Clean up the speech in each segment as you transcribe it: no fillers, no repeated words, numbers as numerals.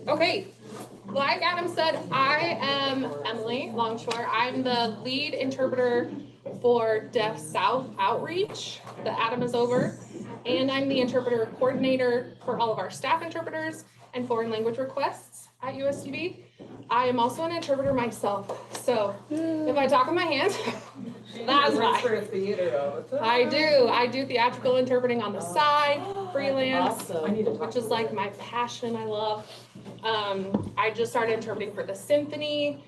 Okay, like Adam said, I am Emily Longshore. I'm the lead interpreter for Deaf South Outreach that Adam is over, and I'm the interpreter coordinator for all of our staff interpreters and foreign language requests at USDB. I am also an interpreter myself, so if I talk with my hands, that's why. I do theatrical interpreting on the side, freelance, which is like my passion. I love. I just started interpreting for the symphony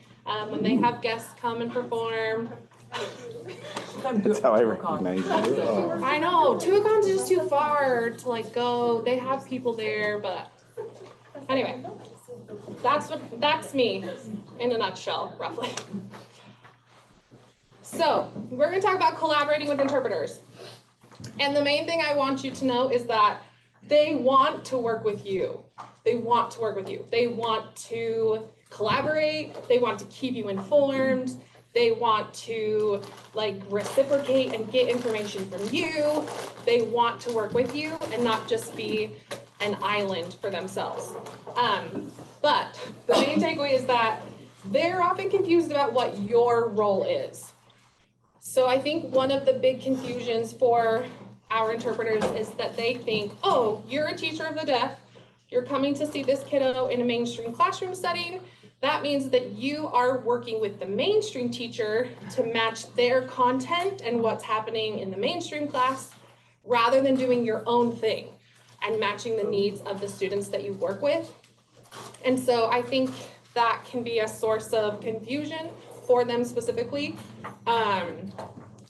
when they have guests come and perform. That's how I recognize you. Oh. I know, Tuacon's just too far to like go. They have people there, but anyway, that's me in a nutshell, roughly. So we're going to talk about collaborating with interpreters. And the main thing I want you to know is that they want to work with you. They want to work with you. They want to collaborate. They want to keep you informed. They want to like reciprocate and get information from you. They want to work with you and not just be an island for themselves. But the main takeaway is that they're often confused about what your role is. So I think one of the big confusions for our interpreters is that they think, oh, you're a teacher of the deaf. You're coming to see this kiddo in a mainstream classroom setting. That means that you are working with the mainstream teacher to match their content and what's happening in the mainstream class, rather than doing your own thing and matching the needs of the students that you work with. And so I think that can be a source of confusion for them specifically.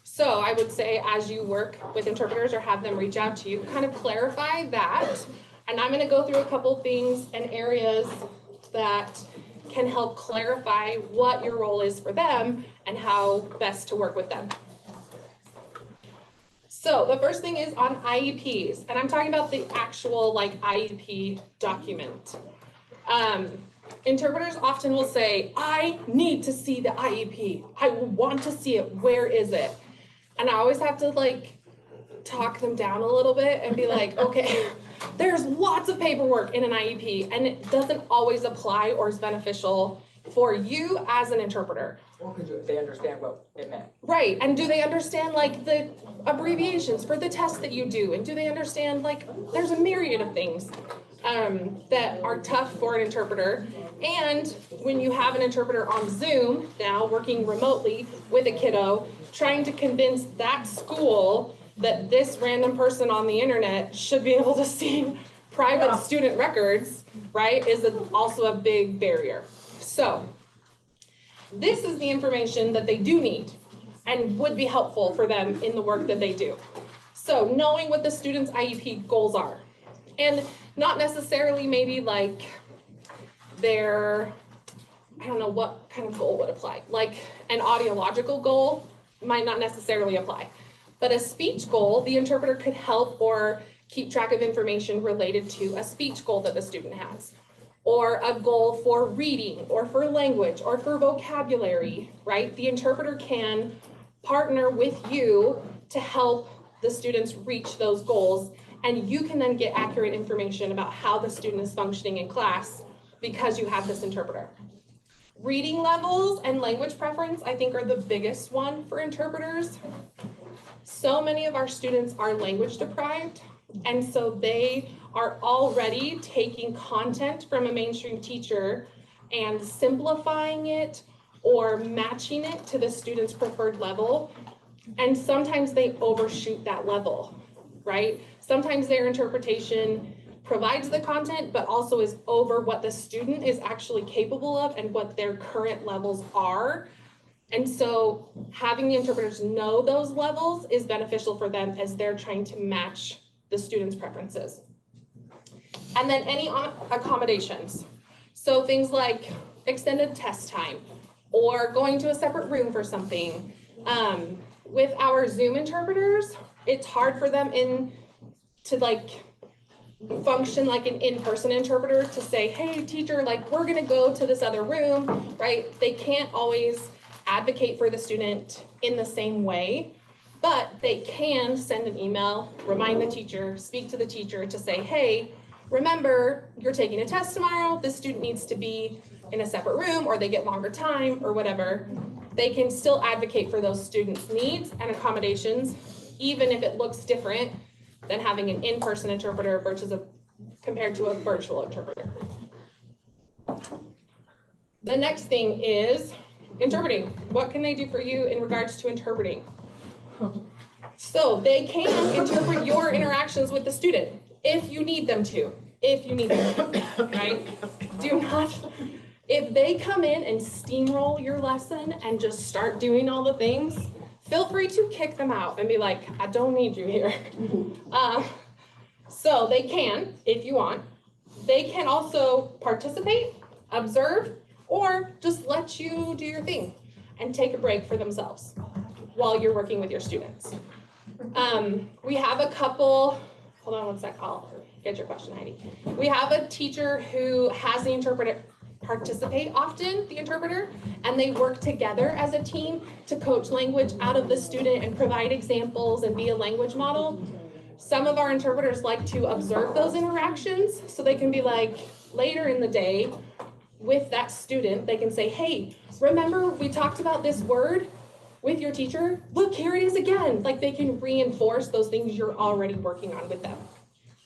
So I would say as you work with interpreters or have them reach out to you, kind of clarify that. And I'm going to go through a couple things and areas that can help clarify what your role is for them and how best to work with them. So the first thing is on IEPs, and I'm talking about the actual like IEP document. Interpreters often will say, I need to see the IEP. I want to see it. Where is it? And I always have to like talk them down a little bit and be like, okay, there's lots of paperwork in an IEP and it doesn't always apply or is beneficial for you as an interpreter. Or could they understand what it meant? Right, and do they understand like the abbreviations for the tests that you do? And do they understand like there's a myriad of things that are tough for an interpreter. And when you have an interpreter on Zoom now working remotely with a kiddo, trying to convince that school that this random person on the internet should be able to see private student records, right, is also a big barrier. So this is the information that they do need and would be helpful for them in the work that they do. So knowing what the student's IEP goals are, and not necessarily maybe like their, I don't know what kind of goal would apply, like an audiological goal might not necessarily apply. But a speech goal, the interpreter could help or keep track of information related to a speech goal that the student has, or a goal for reading, or for language, or for vocabulary, right? The interpreter can partner with you to help the students reach those goals, and you can then get accurate information about how the student is functioning in class because you have this interpreter. Reading levels and language preference, I think, are the biggest one for interpreters. So many of our students are language deprived, and so they are already taking content from a mainstream teacher and simplifying it or matching it to the student's preferred level. And sometimes they overshoot that level, right? Sometimes their interpretation provides the content, but also is over what the student is actually capable of and what their current levels are. And so having the interpreters know those levels is beneficial for them as they're trying to match the student's preferences. And then any accommodations. So things like extended test time or going to a separate room for something. With our Zoom interpreters, it's hard for them to like function like an in-person interpreter to say, hey teacher, like we're gonna go to this other room, right? They can't always advocate for the student in the same way, but they can send an email, remind the teacher, speak to the teacher to say, hey, remember, you're taking a test tomorrow, the student needs to be in a separate room, or they get longer time, or whatever. They can still advocate for those students' needs and accommodations, even if it looks different than having an in-person interpreter versus compared to a virtual interpreter. The next thing is interpreting. What can they do for you in regards to interpreting? So they can interpret your interactions with the student if you need them to, right? Do not, if they come in and steamroll your lesson and just start doing all the things, feel free to kick them out and be like, I don't need you here. So they can, if you want. They can also participate, observe, or just let you do your thing and take a break for themselves while you're working with your students. We have a couple, hold on one sec, I'll get your question, Heidi. We have a teacher who has the interpreter participate often, the interpreter, and they work together as a team to coach language out of the student and provide examples and be a language model. Some of our interpreters like to observe those interactions, so they can be like, later in the day with that student, they can say, hey, remember we talked about this word with your teacher? Look, here it is again. Like they can reinforce those things you're already working on with them.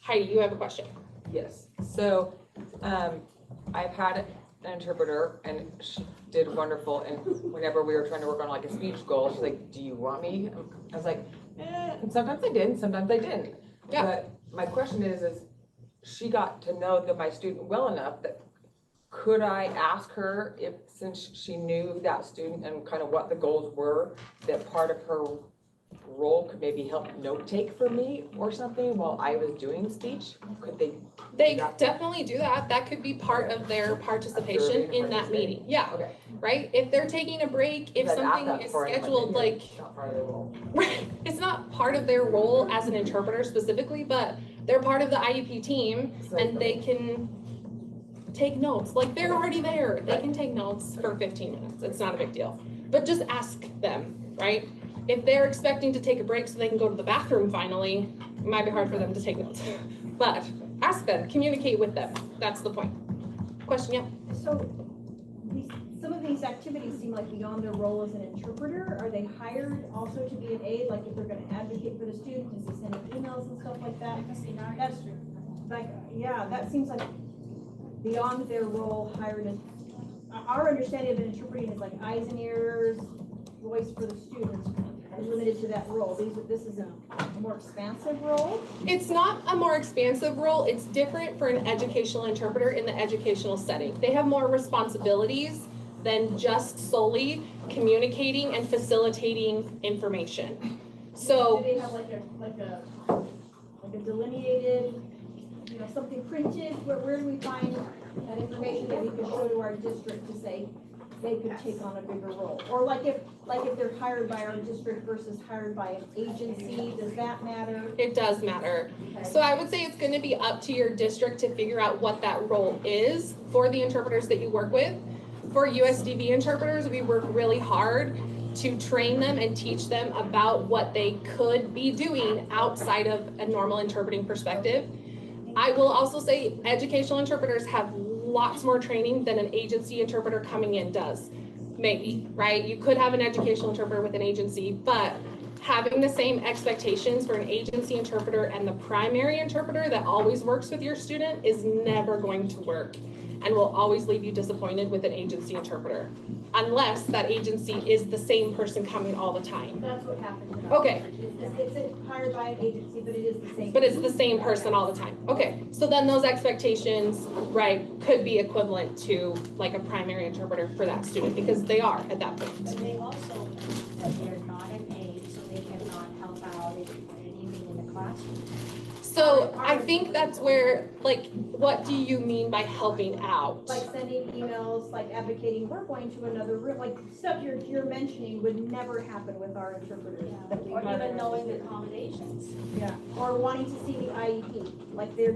Heidi, you have a question. Yes, so I've had an interpreter and she did wonderful, and whenever we were trying to work on like a speech goal, she's like, do you want me? I was like, and sometimes I did, sometimes I didn't. Yeah. But my question is she got to know my student well enough that could I ask her if, since she knew that student and kind of what the goals were, that part of her role could maybe help note take for me or something while I was doing speech? Could they? They definitely do that. That could be part of their participation in that meeting. Yeah, Okay. right? If they're taking a break, if something is scheduled, like, Not part of their role. right, it's not part of their role as an interpreter specifically, but they're part of the IEP team and they can take notes. Like they're already there. They can take notes for 15 minutes. It's not a big deal. But just ask them, right? If they're expecting to take a break so they can go to the bathroom finally, it might be hard for them to take notes. But ask them, communicate with them. That's the point. Question, yeah? So some of these activities seem like beyond their role as an interpreter. Are they hired also to be an aide? Like if they're going to advocate for the student, is he sending emails and stuff like that? That's like, yeah, that seems like beyond their role hired as, our understanding of an interpreting is like eyes and ears, voice for the students, and limited to that role. This is a more expansive role? It's not a more expansive role. It's different for an educational interpreter in the educational setting. They have more responsibilities than just solely communicating and facilitating information. So do they have like a delineated, you know, something printed? Where do we find that information that we can show to our district to say they could take on a bigger role? Or like if they're hired by our district versus hired by an agency, does that matter? it does matter. Okay. So I would say it's going to be up to your district to figure out what that role is for the interpreters that you work with. For USDV interpreters, we work really hard to train them and teach them about what they could be doing outside of a normal interpreting perspective. I will also say educational interpreters have lots more training than an agency interpreter coming in does. Maybe, right? You could have an educational interpreter with an agency, but having the same expectations for an agency interpreter and the primary interpreter that always works with your student is never going to work and will always leave you disappointed with an agency interpreter, unless that agency is the same person coming all the time. That's what happens. Okay. It's hired by an agency, but it is the same. But it's the same person all the time. Okay, so then those expectations, right, could be equivalent to like a primary interpreter for that student because they are at that point. But they also, that they're not an aide, so they cannot help out in anything in the classroom. So I think that's where, like, what do you mean by helping out? Like sending emails, like advocating, we're going to another room, like stuff you're mentioning would never happen with our interpreters. that we Or hire. even knowing the accommodations. Yeah, or wanting to see the IEP, like they're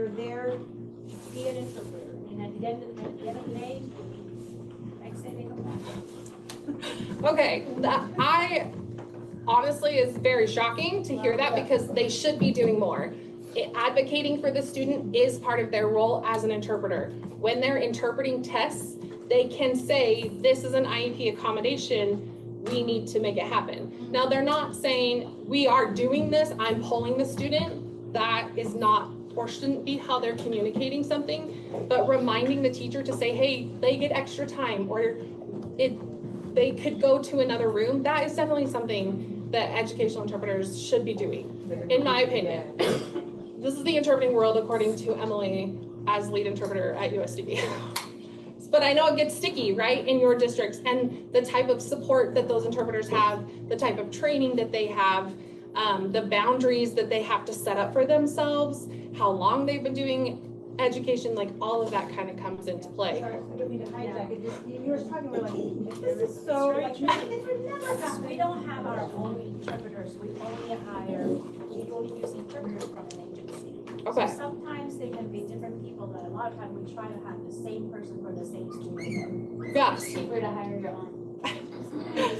there To be an interpreter, and at the end of the day, next day they come back. Okay, I honestly is very shocking to hear that because they should be doing more. advocating for the student is part of their role as an interpreter. When they're interpreting tests, they can say, this is an IEP accommodation, we need to make it happen. Now, they're not saying, we are doing this, I'm polling the student. That is not or shouldn't be how they're communicating something, but reminding the teacher to say, hey, they get extra time, or they could go to another room. That is definitely something that educational interpreters should be doing, in my opinion. This is the interpreting world according to Emily as lead interpreter at USDB. But I know it gets sticky, right, in your districts, and the type of support that those interpreters have, the type of training that they have, the boundaries that they have to set up for themselves, how long they've been doing education, like all of that kind of comes into play. Sorry, I don't mean to hijack it, just, you were talking about like, this is so, like, this would never happen. We don't have our own interpreters, we only use interpreters from an agency. Okay. So sometimes they can be different people, but a lot of times we try to have the same person for the same student. Yes. It's cheaper to hire your own.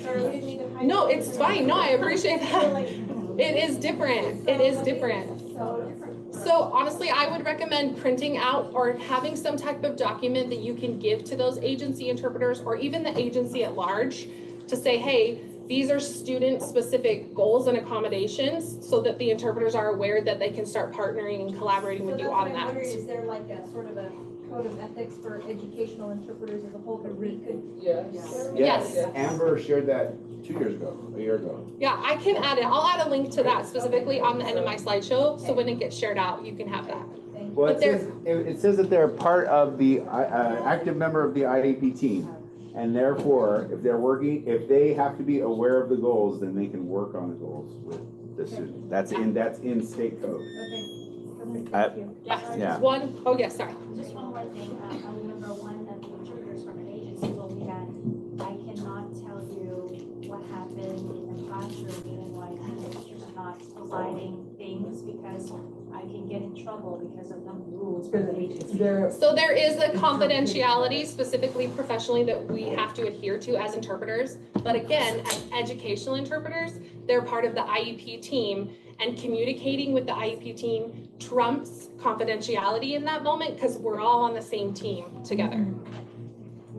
Sorry, we didn't mean to hijack. No, it's fine. No, I appreciate that. Like, It is different. It is different. so different. So honestly, I would recommend printing out or having some type of document that you can give to those agency interpreters or even the agency at large to say, hey, these are student-specific goals and accommodations so that the interpreters are aware that they can start partnering and collaborating with you on So that's what I'm that. wondering, is there like a sort of a code of ethics for educational interpreters as a whole that we could? Yes. Amber shared that a year ago. Yeah, I can add it. I'll add a link to that specifically on the end of my slideshow. So when it gets shared out, you can have that. Well, But it says that they're part of the, active member of the IEP team. And therefore, if they have to be aware of the goals, then they can work on the goals with the student. That's in state code. Okay. I- Thank you. Yeah. Oh, yes, sorry. Just one more thing, I remember one of the interpreters from an agency told me that I cannot tell you what happened in the classroom, meaning like teachers are not providing things because I can get in trouble because of the rules for the agency. So there is a confidentiality specifically professionally that we have to adhere to as interpreters. But again, as educational interpreters, they're part of the IEP team, and communicating with the IEP team trumps confidentiality in that moment because we're all on the same team together.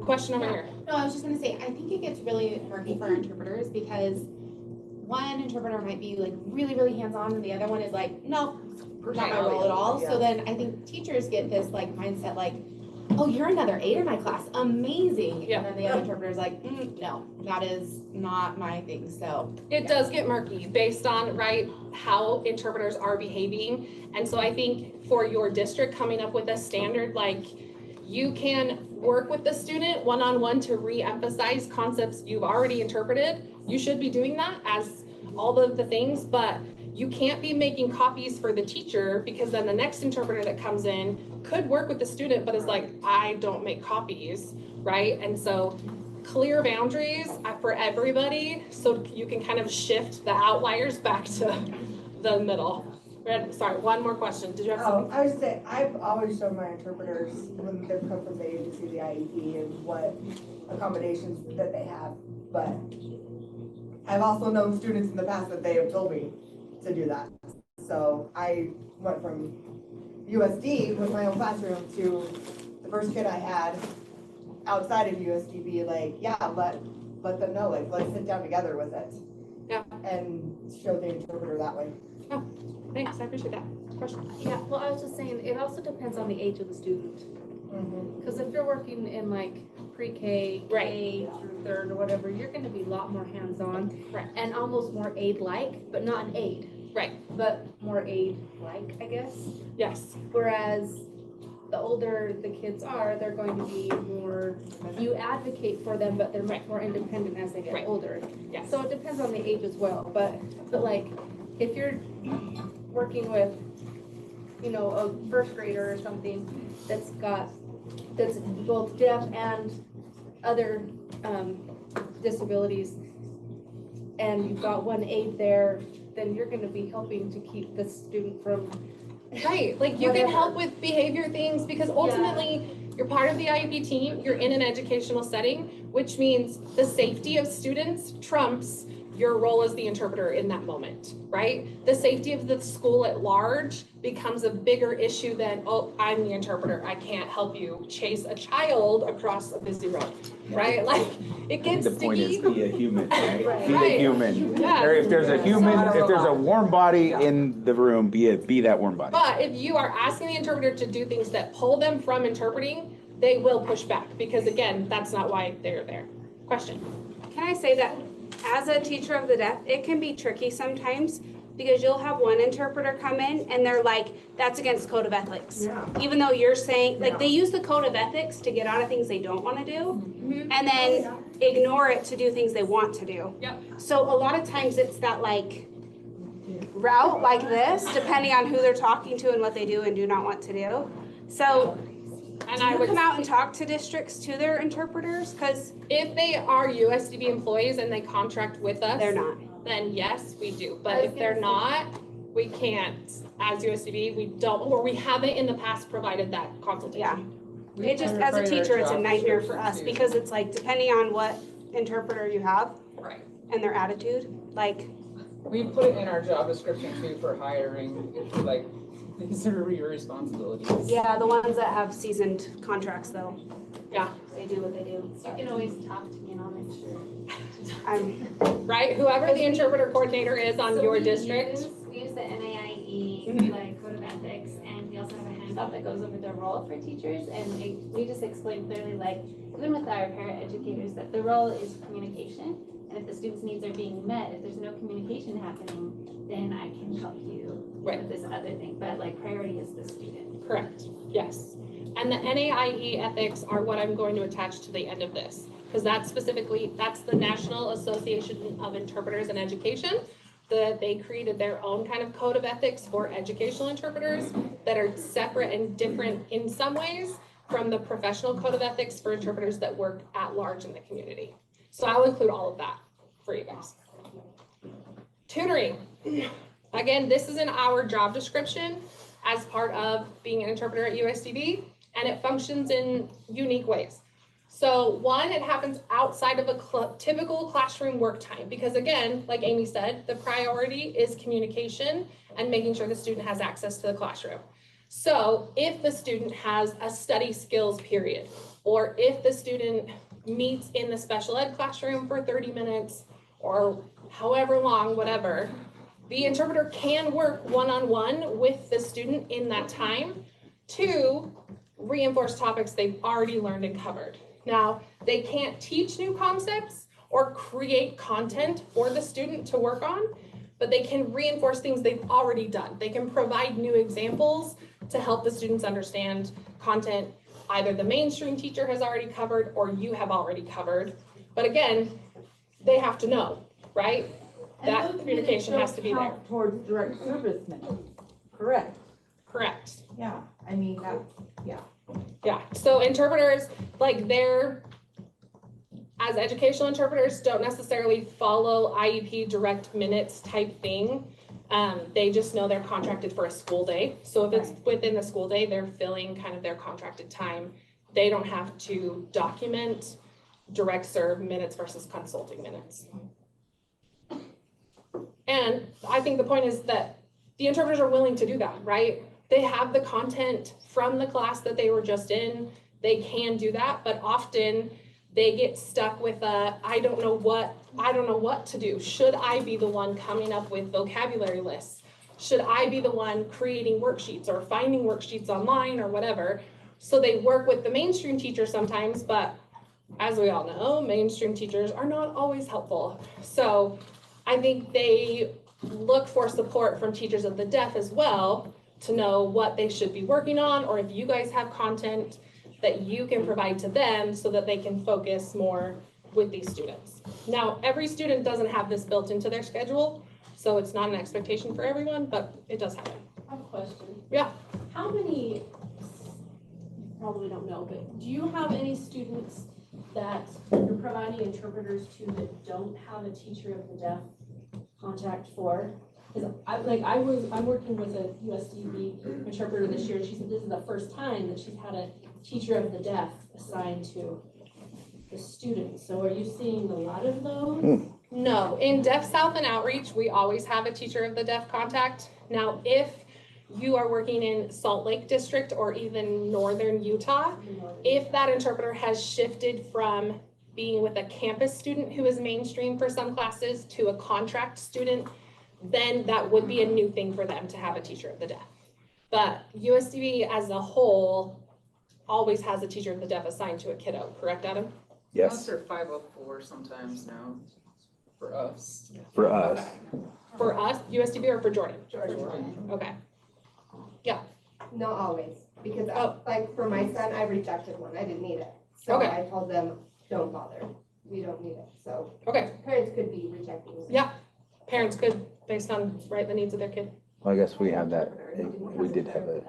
Question over here. No, I was just gonna say, I think it gets really murky for our interpreters because one interpreter might be like really, really hands-on and the other one is like, no, not my role at all. So then I think teachers get this like mindset like, oh, you're another 8 in my class, amazing. Yeah. And then the other interpreter is like, no, that is not my thing, so. It does get murky based on, right, how interpreters are behaving. And so I think for your district coming up with a standard, like you can work with the student one-on-one to re-emphasize concepts you've already interpreted. You should be doing that as all of the things, but you can't be making copies for the teacher because then the next interpreter that comes in could work with the student, but is like, I don't make copies, right? And so clear boundaries for everybody so you can kind of shift the outliers back to the middle. Sorry, one more question. Did you have something? I would say, I've always shown my interpreters when they've come from the agency, the IEP, and what accommodations that they have, but I've also known students in the past that they have told me to do that. So I went from USD with my own classroom to the first kid I had outside of USDB, like, yeah, let them know, like, let's sit down together with it. Yeah. And show the interpreter that way. Oh, thanks, I appreciate that. Question? Yeah, well, I was just saying, it also depends on the age of the student. Because if you're working in like pre-K, Right. K through third or whatever, you're gonna be a lot more hands-on. Right. And almost more aid-like, but not an aid. Right. But more aid-like, I guess. Yes. Whereas the older the kids are, they're going to be more, you advocate for them, but they're much more independent as they get Right. older. Yes. So it depends on the age as well, but like, if you're working with, you know, a first grader or something that's both deaf and other disabilities, and you've got one aid there, then you're gonna be helping to keep the student from. Right, like you can Whatever. help with behavior things because ultimately you're part of the IEP team, you're in an educational setting, which means the safety of students trumps your role as the interpreter in that moment, right? The safety of the school at large becomes a bigger issue than, oh, I'm the interpreter, I can't help you chase a child across a busy road, right? Like, it gets The point is sticky. be a human, right? Right. Be Right. a human. Yeah. Or if there's a human, Not a if there's a robot. warm body Yeah. in the room, be that warm body. But if you are asking the interpreter to do things that pull them from interpreting, they will push back, because again, that's not why they're there. Question? Can I say that as a teacher of the deaf, it can be tricky sometimes because you'll have one interpreter come in and they're like, that's against code of ethics. Yeah. Even though you're saying, like, Yeah. they use the code of ethics to get out of things they don't want to do Mm-hmm. and then ignore it to do things they want to do. Yep. So a lot of times it's that like route like this, depending on who they're talking to and what they do and do not want to do. So And do I you would come out and talk to districts to their interpreters? Because if they are USDB employees and they contract with us, they're not. then yes, we do. I But was if they're gonna not, we can't, as USDB, we don't, or we haven't in the past provided that consultation. Yeah. It just, as a teacher, it's a nightmare for us because it's like, depending on what interpreter you have Right. and their attitude, like, We put it in our job description too for hiring, like, these are your responsibilities. yeah, the ones that have seasoned contracts though. Yeah. They do what they do. You can always talk to me and I'll make sure. Right, whoever the interpreter coordinator is on So your we district. We use the NAIE, Mhm. like code of ethics, and we also have a handout that goes over the role for teachers, and we just explain clearly, like, even with our paraeducators, that the role is communication, and if the students' needs are being met, if there's no communication happening, then I can help you Right. with this other thing, but like priority is the student. Correct, yes. And the NAIE ethics are what I'm going to attach to the end of this. Because that's specifically, that's the National Association of Interpreters in Education. They created their own kind of code of ethics for educational interpreters that are separate and different in some ways from the professional code of ethics for interpreters that work at large in the community. So I'll include all of that for you guys. Tutoring. Again, this is in our job description as part of being an interpreter at USDB, and it functions in unique ways. So one, it happens outside of a typical classroom work time, because again, like Amy said, the priority is communication and making sure the student has access to the classroom. So if the student has a study skills period, or if the student meets in the special ed classroom for 30 minutes, or however long, whatever, the interpreter can work one-on-one with the student in that time to reinforce topics they've already learned and covered. Now, they can't teach new concepts or create content for the student to work on, but they can reinforce things they've already done. They can provide new examples to help the students understand content either the mainstream teacher has already covered or you have already covered. But again, they have to know, right? That communication has to be there. Towards direct service minutes, correct? Correct. Yeah, I mean, that, Yeah, so interpreters, like they're, as educational interpreters, don't necessarily follow IEP direct minutes type thing. They just know they're contracted for a school day. So if it's within the school day, they're filling kind of their contracted time. They don't have to document direct serve minutes versus consulting minutes. And I think the point is that the interpreters are willing to do that, right? They have the content from the class that they were just in. They can do that, but often they get stuck with I don't know what to do. Should I be the one coming up with vocabulary lists? Should I be the one creating worksheets or finding worksheets online or whatever? So they work with the mainstream teacher sometimes, but as we all know, mainstream teachers are not always helpful. So I think they look for support from teachers of the deaf as well to know what they should be working on, or if you guys have content that you can provide to them so that they can focus more with these students. Now, every student doesn't have this built into their schedule, so it's not an expectation for everyone, but it does happen. I have a question. Yeah. How many, you probably don't know, but do you have any students that you're providing interpreters to that don't have a teacher of the deaf contact for? Because I'm working with a USDB interpreter this year, and she said this is the first time that she's had a teacher of the deaf assigned to the students. So are you seeing a lot of those? No, in Deaf South and Outreach, we always have a teacher of the deaf contact. Now, if you are working in Salt Lake District or even northern Utah, if that interpreter has shifted from being with a campus student who is mainstream for some classes to a contract student, then that would be a new thing for them to have a teacher of the deaf. But USDB as a whole always has a teacher of the deaf assigned to a kiddo, correct, Adam? Yes, Unless they're 504 sometimes now, for us. for us. For us, USDB or for Jordan? Jordan. Okay. Not always, because Oh. like for my son, I rejected one, I didn't need it. So Okay. I told them, don't bother, we don't need it, so Okay, parents could be rejecting. yeah. Parents could, based on, right, the needs of their kid. Well, I guess we have that, we did have a,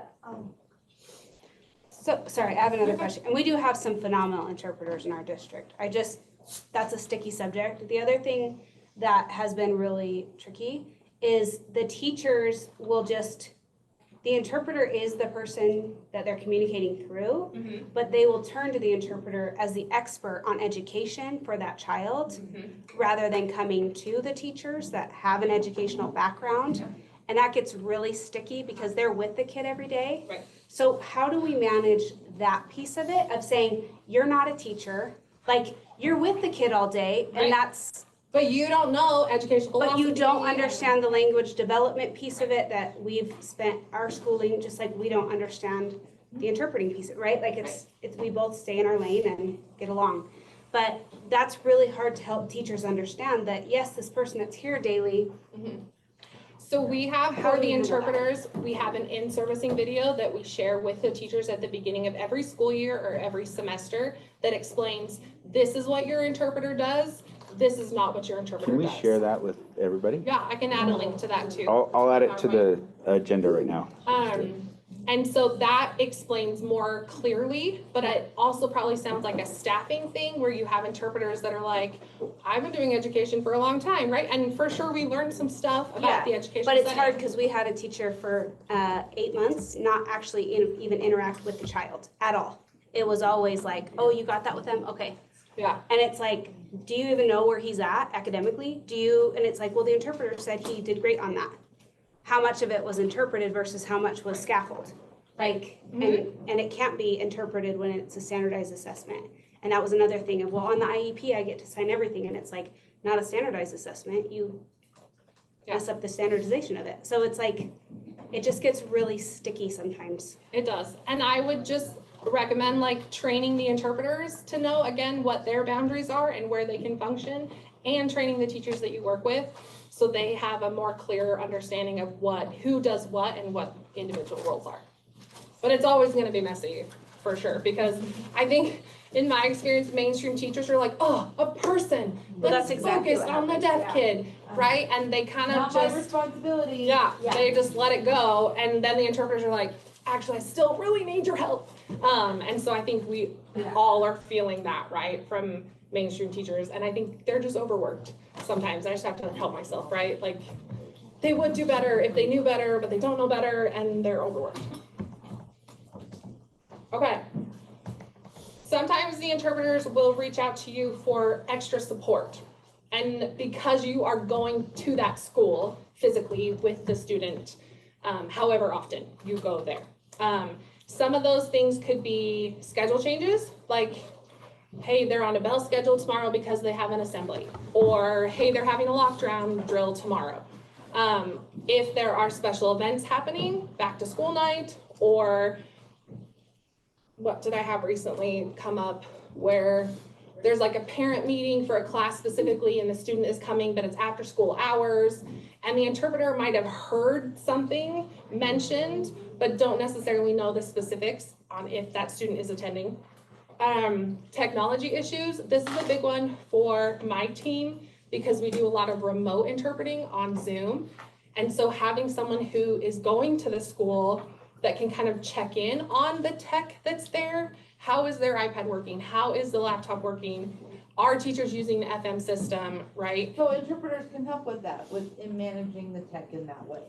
So, sorry, I have another question. And we do have some phenomenal interpreters in our district. That's a sticky subject. The other thing that has been really tricky is the teachers will the interpreter is the person that they're communicating through, but they will turn to the interpreter as the expert on education for that child rather than coming to the teachers that have an educational background. And that gets really sticky because they're with the kid every day. Right. So how do we manage that piece of it, of saying, you're not a teacher, like, you're with the kid all day, Right. and that's, But you don't know educational but you philosophy. don't understand the language development piece of it that we've spent our schooling, just like we don't understand the interpreting piece of it, right? Like, it's, we both stay in our lane and get along. But that's really hard to help teachers understand that, yes, this person that's here daily, So we have, How for do the we handle that? interpreters, we have an in-servicing video that we share with the teachers at the beginning of every school year or every semester that explains, this is what your interpreter does, this is not what your interpreter can we does. share that with everybody? Yeah, I can add a link to that too. I'll add it to the agenda right now. And so that explains more clearly, but it also probably sounds like a staffing thing where you have interpreters that are like, I've been doing education for a long time, right? And for sure, we learned some stuff Yeah, about the education but it's setting. hard because we had a teacher for 8 months, not actually even interact with the child at all. It was always like, oh, you got that with them? Okay. Yeah. And it's like, do you even know where he's at academically? And it's like, well, the interpreter said he did great on that. How much of it was interpreted versus how much was scaffold? Like, and it can't be interpreted when it's a standardized assessment. And that was another thing of, well, on the IEP, I get to sign everything. And it's like, not a standardized assessment. You mess up the standardization of it. So it's like, it just gets really sticky sometimes. It does. And I would just recommend like training the interpreters to know, again, what their boundaries are and where they can function, and training the teachers that you work with so they have a more clear understanding of who does what and what individual roles are. But it's always going to be messy, for sure, because I think in my experience, mainstream teachers are like, oh, a person that's exactly focused what on the deaf kid, right? And they kind of Not my just, responsibility. yeah, they just let it go. And then the interpreters are like, actually, I still really need your help. And so I think we all are feeling that, right, from mainstream teachers. And I think they're just overworked sometimes. I just have to help myself, right? Like, they would do better if they knew better, but they don't know better, and they're overworked. Okay. Sometimes the interpreters will reach out to you for extra support. And because you are going to that school physically with the student, however often you go there. Some of those things could be schedule changes, like, hey, they're on a bell schedule tomorrow because they have an assembly. Or, hey, they're having a lockdown drill tomorrow. If there are special events happening, back to school night, or what did I have recently come up where there's like a parent meeting for a class specifically and the student is coming, but it's after school hours, and the interpreter might have heard something mentioned, but don't necessarily know the specifics on if that student is attending. Technology issues, this is a big one for my team because we do a lot of remote interpreting on Zoom. And so having someone who is going to the school that can kind of check in on the tech that's there. How is their iPad working? How is the laptop working? Are teachers using the FM system, right? So interpreters can help with that, in managing the tech in that way.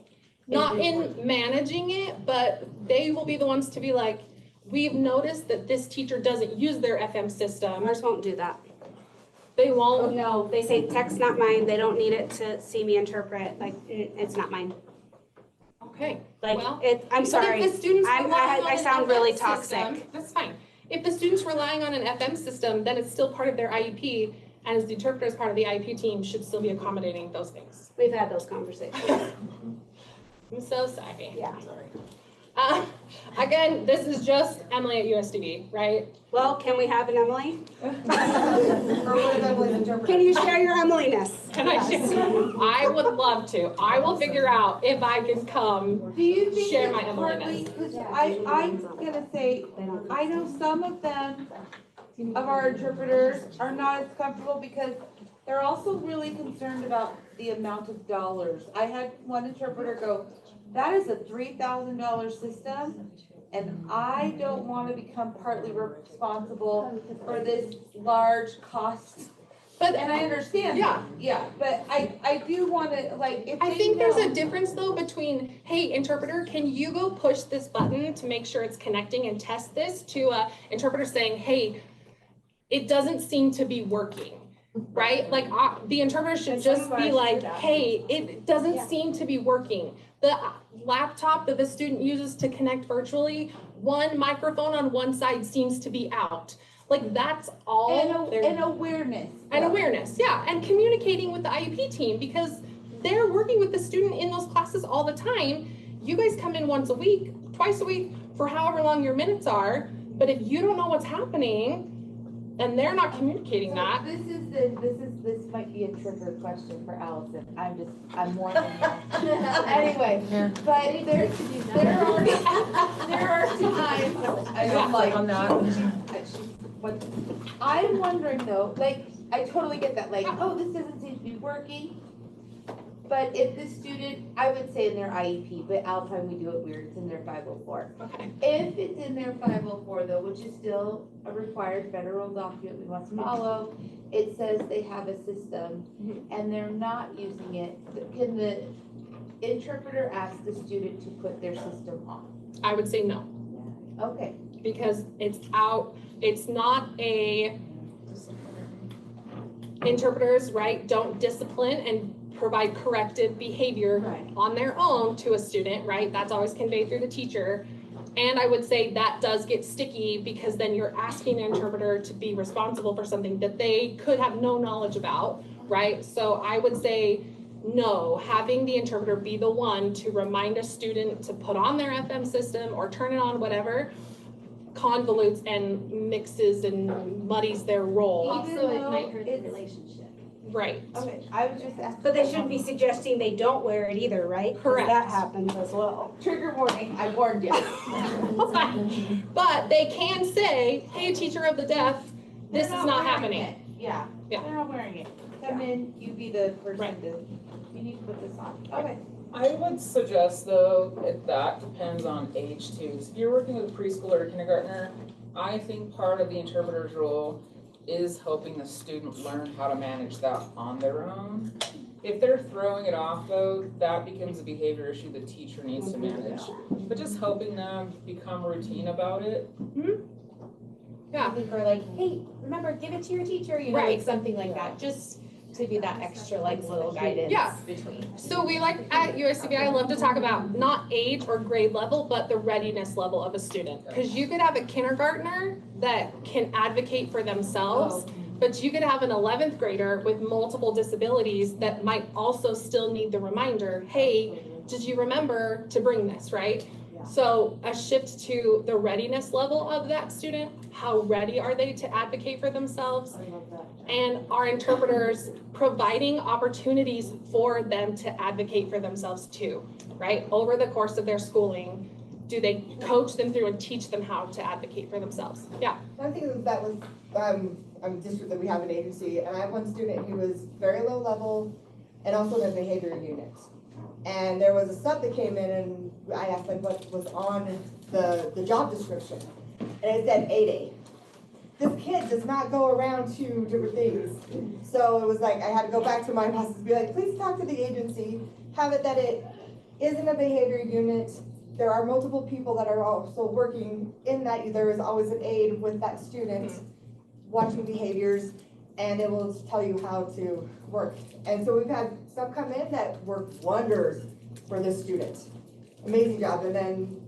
Not in managing it, but they will be the ones to be like, we've noticed that this teacher doesn't use their FM system. Ours won't do that. They won't, No, they say text not mine, they don't need it to see me interpret, like, it's not mine. okay. Like, Well, I'm sorry, But if the students I relying on an sound FM really system, toxic. that's fine. If the student's relying on an FM system, then it's still part of their IEP, and as the interpreter as part of the IEP team should still be accommodating those things. We've had those conversations. I'm so sorry. Yeah. Sorry. Again, this is just Emily at USDB, right? Well, can we have an Emily? Or what if Emily's interpreter? Can you share your Emily-ness? Can I share? I would love to. I will figure out if I can come. Do you think Share it's my Emily-ness. partly, because I'm gonna say, I know some of them, of our interpreters, are not as comfortable because they're also really concerned about the amount of dollars. I had one interpreter go, that is a $3,000 system, and I don't want to become partly responsible for this large cost. But And I understand that, yeah, but I do want to, like, if I they think there's know- a difference though between, hey, interpreter, can you go push this button to make sure it's connecting and test this, to a interpreter saying, hey, it doesn't seem to be working, right? Like the interpreter should And just some be guys like, do that. hey, it doesn't Yeah. seem to be working. The laptop that the student uses to connect virtually, one microphone on one side seems to be out. Like that's all. And awareness. And awareness, yeah, and communicating with the IEP team because they're working with the student in those classes all the time. You guys come in once a week, twice a week, for however long your minutes are, but if you don't know what's happening and they're not communicating that. This might be a trigger question for Allison. I'm warning you. Anyway, but there are times, I'm like, On that. I'm wondering though, like, I totally get that, like, oh, this doesn't seem to be working. But if the student, I would say in their IEP, but Alpine, we do it weird, it's in their 504. Okay. If it's in their 504 though, which is still a required federal document we must follow, it says they have a system and they're not using it, can the interpreter ask the student to put their system on? I would say no, Okay. because it's out, it's not interpreters, right, don't discipline and provide corrective behavior Right. on their own to a student, right? That's always conveyed through the teacher. And I would say that does get sticky because then you're asking an interpreter to be responsible for something that they could have no knowledge about, right? So I would say no, having the interpreter be the one to remind a student to put on their FM system or turn it on, whatever, convolutes and mixes and muddies their role. Also, it might hurt the it's- relationship. Right. Okay, I was just asking. But they shouldn't be suggesting they don't wear it either, right? 'Cause Correct. that happens as well. Trigger warning, I warned you. But they can say, hey, teacher of the deaf, this is They're not wearing happening. it. Yeah, Yeah. they're not wearing it. Come in, you be the person Right. to, you need to put this on. Okay. I would suggest though, that depends on age too. 'Cause if you're working with a preschooler or kindergartner, I think part of the interpreter's role is helping the student learn how to manage that on their own. If they're throwing it off though, that becomes a behavior issue the teacher needs to manage. But just helping them become routine about it. Yeah. I think we're like, hey, remember, give it to your teacher, you know, Right. like something like that, just to be that extra like little guidance Yeah. between. So we like at USCB, I love to talk about not age or grade level, but the readiness level of a student. Because you could have a kindergartner that can advocate for themselves, but you could have an 11th grader with multiple disabilities that might also still need the reminder, hey, did you remember to bring this, right? So a shift to the readiness level of that student, how ready are they to advocate for themselves? And our interpreters providing opportunities for them to advocate for themselves too, right? Over the course of their schooling, do they coach them through and teach them how to advocate for themselves? Yeah. One thing that was, I'm a district that we have an agency, and I have one student who was very low level and also in the behavior unit. And there was a sub that came in and I asked like what was on the job description. And it said 8A. This kid does not go around to different things. So it was like, I had to go back to my bosses and be like, please talk to the agency, have it that it isn't a behavior unit. There are multiple people that are also working in that. There is always an aide with that student watching behaviors. and it will tell you how to work. And so we've had some come in that work wonders for this student. Amazing job. And then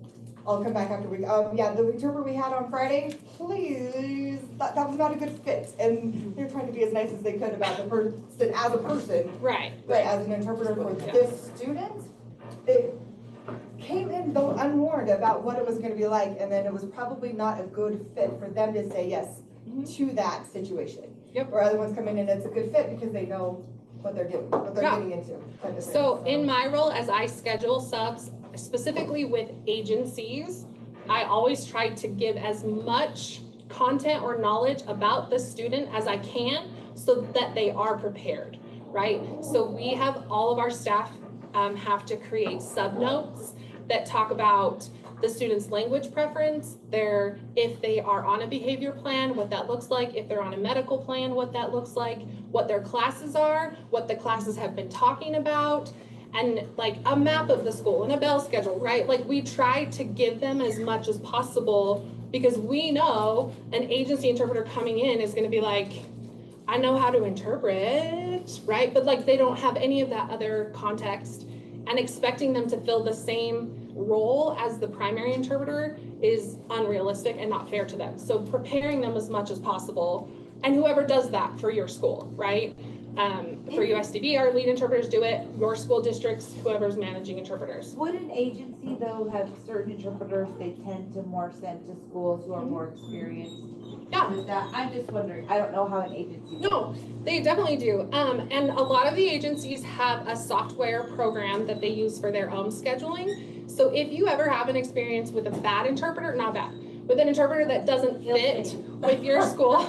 I'll come back after we, yeah, the interpreter we had on Friday, please, that was not a good fit. And they're trying to be as nice as they could about the person as a person. Right. But as an interpreter for this student, it came in though unwarned about what it was gonna be like, and then it was probably not a good fit for them to say yes to that situation. Yep. Where other ones come in and it's a good fit because they know what they're doing, what they're getting into. Kind of thing. So in my role as I schedule subs, specifically with agencies, I always try to give as much content or knowledge about the student as I can so that they are prepared, right? So we have all of our staff have to create sub notes that talk about the student's language preference, if they are on a behavior plan, what that looks like, if they're on a medical plan, what that looks like, what their classes are, what the classes have been talking about, and like a map of the school and a bell schedule, right? Like we try to give them as much as possible because we know an agency interpreter coming in is gonna be like, I know how to interpret, right? But like they don't have any of that other context, and expecting them to fill the same role as the primary interpreter is unrealistic and not fair to them. So preparing them as much as possible, and whoever does that for your school, right? For USDB, our lead interpreters do it, your school districts, whoever's managing interpreters. Would an agency though have certain interpreters they tend to more send to schools who are more experienced? Yeah. With that, I'm just wondering, I don't know how an agency. No, they definitely do. And a lot of the agencies have a software program that they use for their own scheduling. So if you ever have an experience with a bad interpreter, not bad, with an interpreter that doesn't fit with your school,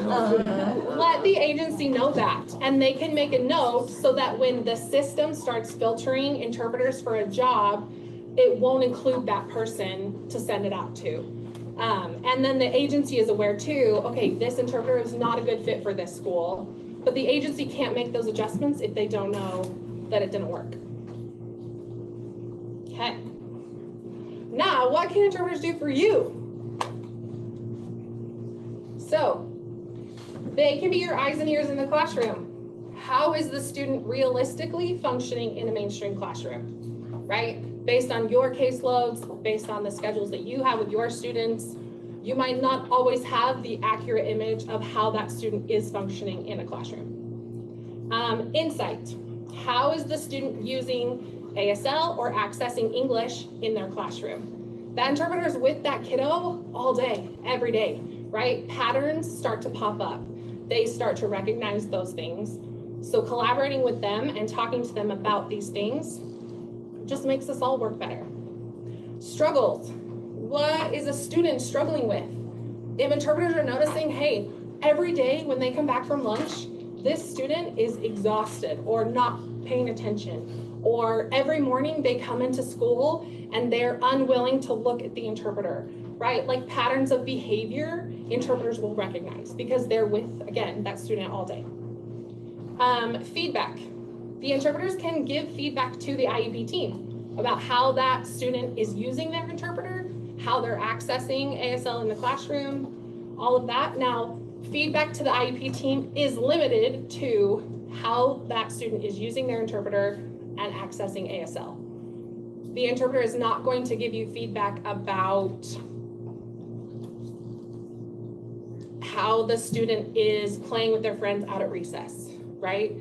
let the agency know that. And they can make a note so that when the system starts filtering interpreters for a job, it won't include that person to send it out to. And then the agency is aware too, okay, this interpreter is not a good fit for this school, but the agency can't make those adjustments if they don't know that it didn't work. Okay. Now, what can interpreters do for you? So, they can be your eyes and ears in the classroom. How is the student realistically functioning in a mainstream classroom, right? Based on your caseloads, based on the schedules that you have with your students, you might not always have the accurate image of how that student is functioning in a classroom. Insight, how is the student using ASL or accessing English in their classroom? That interpreter is with that kiddo all day, every day, right? Patterns start to pop up. They start to recognize those things. So collaborating with them and talking to them about these things just makes us all work better. Struggles. What is a student struggling with? If interpreters are noticing, hey, every day when they come back from lunch, this student is exhausted or not paying attention, or every morning they come into school and they're unwilling to look at the interpreter, right? Like patterns of behavior, interpreters will recognize because they're with, again, that student all day. Feedback. The interpreters can give feedback to the IEP team about how that student is using their interpreter, how they're accessing ASL in the classroom, all of that. Now, feedback to the IEP team is limited to how that student is using their interpreter and accessing ASL. The interpreter is not going to give you feedback about how the student is playing with their friends out at recess, right?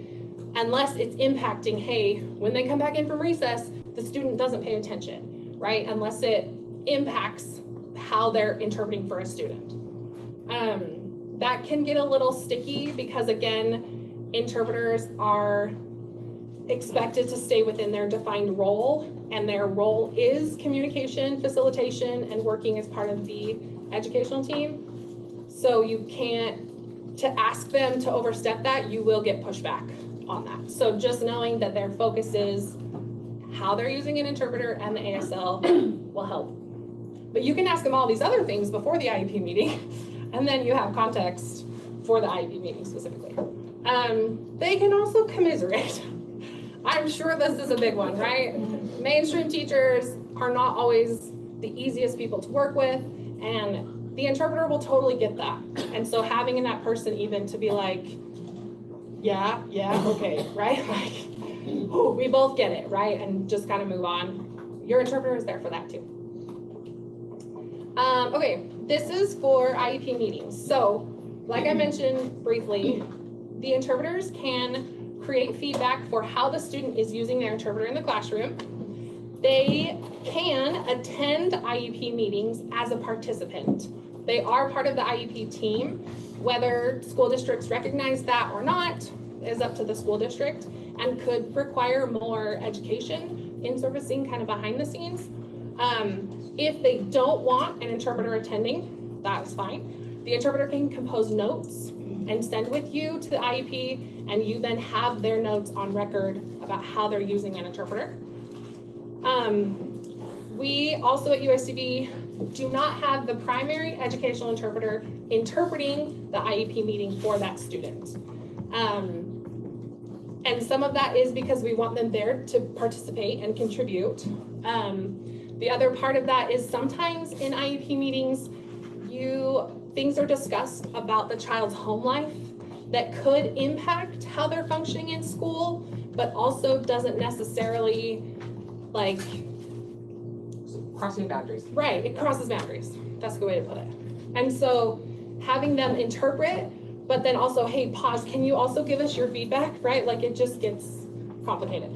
Unless it's impacting, hey, when they come back in from recess, the student doesn't pay attention, right? Unless it impacts how they're interpreting for a student. That can get a little sticky because, again, interpreters are expected to stay within their defined role, and their role is communication, facilitation, and working as part of the educational team. So you can't, to ask them to overstep that, you will get pushback on that. So just knowing that their focus is how they're using an interpreter and the ASL will help. But you can ask them all these other things before the IEP meeting, and then you have context for the IEP meeting specifically. They can also commiserate. I'm sure this is a big one, right? Mainstream teachers are not always the easiest people to work with, and the interpreter will totally get that. And so having that person even to be like, yeah, okay, right? Like, oh, we both get it, right? And just kind of move on. Your interpreter is there for that too. Okay, this is for IEP meetings. So, like I mentioned briefly, the interpreters can create feedback for how the student is using their interpreter in the classroom. They can attend IEP meetings as a participant. They are part of the IEP team. Whether school districts recognize that or not is up to the school district and could require more education in servicing kind of behind the scenes. If they don't want an interpreter attending, that's fine. The interpreter can compose notes and send with you to the IEP, and you then have their notes on record about how they're using an interpreter. We also at USCB do not have the primary educational interpreter interpreting the IEP meeting for that student. And some of that is because we want them there to participate and contribute. The other part of that is sometimes in IEP meetings, things are discussed about the child's home life that could impact how they're functioning in school, but also doesn't necessarily like Crossing boundaries. Right, it crosses boundaries. That's a good way to put it. And so having them interpret, but then also, hey, pause, can you also give us your feedback, right? Like it just gets complicated.